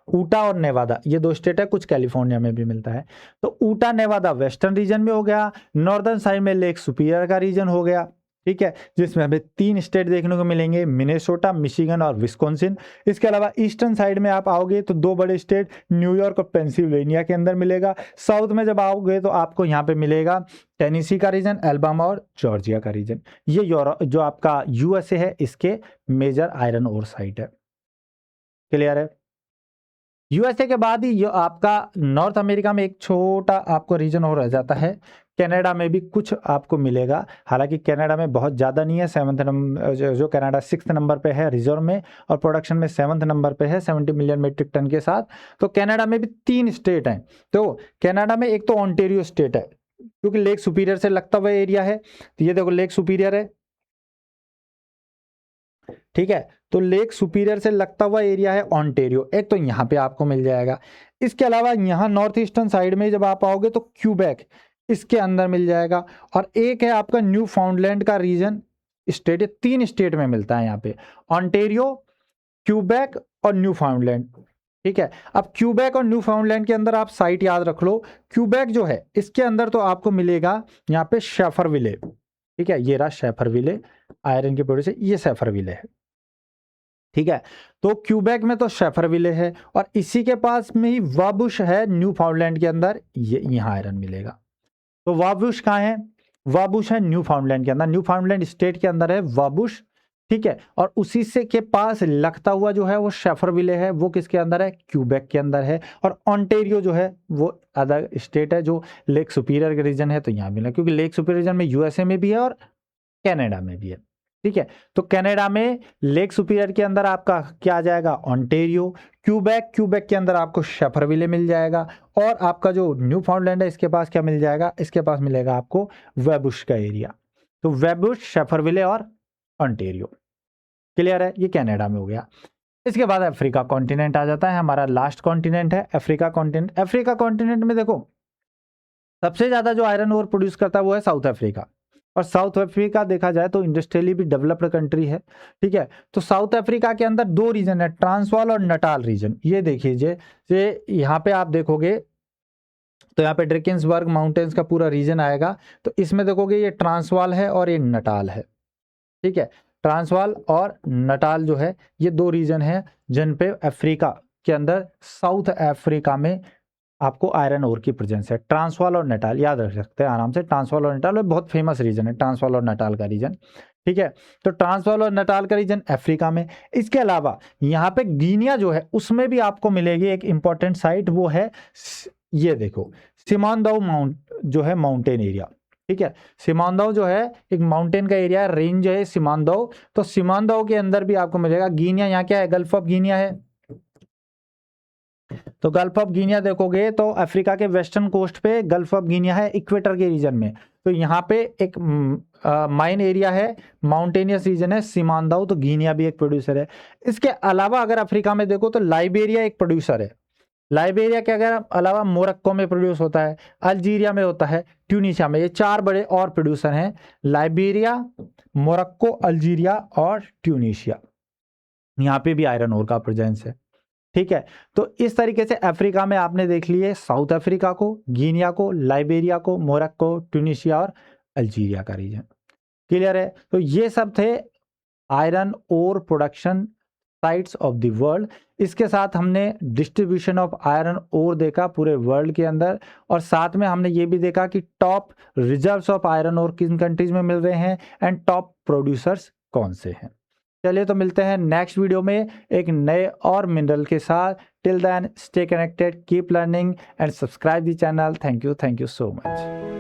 ऊटा और नेवादा ये 2 स्टेट है, कुछ कैलिफोर्निया में भी मिलता है। तो ऊटा नेवादा वेस्टर्न रीजन में हो गया। नॉर्दर्न साइड में लेक सुपीरियर का रीजन हो गया। ठीक है, जिसमें हमें 3 स्टेट देखने को मिलेंगे, मिनेसोटा, मिशिगन और विस्कॉन्सिन। इसके अलावा ईस्टर्न साइड में आप आओगे तो 2 बड़े स्टेट न्यूयॉर्क और पेंसिल्वेनिया के अंदर मिलेगा। साउथ में जब आओगे तो आपको यहाँ पे मिलेगा टेनेसी का रीजन, अल्बामा और जॉर्जिया का रीजन। ये यूरोप जो आपका यूएसए है इसके मेजर आयरन ओर साइट है। क्लियर है? यूएसए के बाद ही आपका नॉर्थ अमेरिका में एक छोटा आपको रीजन और रह जाता है, कनाडा में भी कुछ आपको मिलेगा, हालांकि कनाडा में बहुत ज़्यादा नहीं है। 7th नंबर जो कनाडा 6th नंबर पे है रिजर्व में, और प्रोडक्शन में 7th नंबर पे है 70 मिलियन मेट्रिक टन के साथ। तो कनाडा में भी 3 स्टेट हैं। तो कनाडा में एक तो ऑन्टेरियो स्टेट है, क्योंकि लेक सुपीरियर से लगता हुआ एरिया है। तो ये देखो लेक सुपीरियर है, ठीक है। तो लेक सुपीरियर से लगता हुआ एरिया है ऑन्टेरियो, एक तो यहाँ पे आपको मिल जाएगा। इसके अलावा यहाँ नॉर्थ ईस्टर्न साइड में जब आप आओगे तो क्यूबेक इसके अंदर मिल जाएगा, और एक है आपका न्यू फाउंडलैंड का रीजन स्टेट। 3 स्टेट में मिलता है यहाँ पे, ऑन्टेरियो, क्यूबेक और न्यू फाउंडलैंड, ठीक है। अब क्यूबेक और न्यू फाउंडलैंड के अंदर आप साइट याद रख लो। क्यूबेक जो है इसके अंदर तो आपको मिलेगा यहाँ पे शेफरविले, ठीक है। ये रहा शेफरविले, आयरन के प्रोड्यूसर, ये शेफरविले है, ठीक है। तो क्यूबेक में तो शेफरविले है, और इसी के पास में ही वाबुश है न्यू फाउंडलैंड के अंदर, ये यहाँ आयरन मिलेगा। तो वाबुश कहाँ है? वाबुश है न्यू फाउंडलैंड के अंदर, न्यू फाउंडलैंड स्टेट के अंदर है वाबुश, ठीक है। और उसी से के पास लगता हुआ जो है वो शेफरविले है, वो किसके अंदर है? क्यूबेक के अंदर है। और ऑन्टेरियो जो है वो अदर स्टेट है जो लेक सुपीरियर के रीजन है, तो यहाँ मिला, क्योंकि लेक सुपीरियर रीजन में यूएसए में भी है और कनाडा में भी है, ठीक है। तो कनाडा में लेक सुपीरियर के अंदर आपका क्या आ जाएगा? ऑन्टेरियो। क्यूबेक के अंदर आपको शेफरविले मिल जाएगा, और आपका जो न्यू फाउंडलैंड है इसके पास क्या मिल जाएगा? इसके पास मिलेगा आपको वेबुश का एरिया। तो वेबुश, शेफरविले और ऑन्टेरियो, क्लियर है? ये कनाडा में हो गया। इसके बाद अफ्रीका कॉन्टिनेंट आ जाता है, हमारा लास्ट कॉन्टिनेंट है अफ्रीका कॉन्टिनेंट। अफ्रीका कॉन्टिनेंट में देखो सबसे ज्यादा जो आयरन ओर प्रोड्यूस करता है वो है साउथ अफ्रीका, और साउथ अफ्रीका देखा जाए तो इंडस्ट्रियली भी डेवलप्ड कंट्री है, ठीक है। तो साउथ अफ्रीका के अंदर 2 रीजन है, ट्रांसवाल और नटाल रीजन। ये देखिए, ये यहाँ पे आप देखोगे तो यहाँ पे ड्रेकेंसबर्ग माउंटेन्स का पूरा रीजन आएगा। तो इसमें देखोगे ये ट्रांसवाल है और ये नटाल है, ठीक है। ट्रांसवाल और नटाल जो है ये 2 रीजन है जिन पे अफ्रीका के अंदर, साउथ अफ्रीका में आपको आयरन ओर की प्रेजेंस है। ट्रांसवाल और नटाल याद रख सकते हैं आराम से, ट्रांसवाल और नटाल बहुत फेमस रीजन है, ट्रांसवाल और नटाल का रीजन, ठीक है। तो ट्रांसवाल और नटाल का रीजन अफ्रीका में। इसके अलावा यहाँ पे गिनिया जो है उसमें भी आपको मिलेगी एक इंपॉर्टेंट साइट, वो है ये देखो सिमानदाओ माउंट जो है माउंटेन एरिया, ठीक है। सिमानदाओ जो है एक माउंटेन का एरिया, रेंज है सिमानदाओ। तो सिमानदाओ के अंदर भी आपको मिलेगा गिनिया। यहाँ क्या है? गल्फ ऑफ गिनिया है। तो गल्फ ऑफ गिनिया देखोगे तो अफ्रीका के वेस्टर्न कोस्ट पे गल्फ ऑफ गिनिया है, इक्वेटर के रीजन में। तो यहाँ पे एक माइन एरिया है, माउंटेनियस रीजन है सिमानदाओ, तो गिनिया भी एक प्रोड्यूसर है। इसके अलावा अगर अफ्रीका में देखो तो लाइबेरिया एक प्रोड्यूसर है। लाइबेरिया के अगर अलावा मोरक्को में प्रोड्यूस होता है, अल्जीरिया में होता है, ट्यूनीशिया में। ये 4 बड़े और प्रोड्यूसर हैं, लाइबेरिया, मोरक्को, अल्जीरिया और ट्यूनीशिया। यहाँ पे भी आयरन ओर का प्रेजेंस है, ठीक है। तो इस तरीके से अफ्रीका में आपने देख लिए साउथ अफ्रीका को, गिनिया को, लाइबेरिया को, मोरक्को, ट्यूनीशिया और अल्जीरिया का रीजन, क्लियर है। तो ये सब थे iron ore production sites of the world. इसके साथ हमने डिस्ट्रीब्यूशन ऑफ आयरन ओर देखा पूरे वर्ल्ड के अंदर, और साथ में हमने ये भी देखा कि top reserves of iron ore किन कंट्रीज में मिल रहे हैं एंड टॉप प्रोड्यूसर्स कौन से हैं। चलिए तो मिलते हैं नेक्स्ट वीडियो में एक नए और मिनरल के साथ। Till then stay connected, keep learning and subscribe the channel. Thank you so much.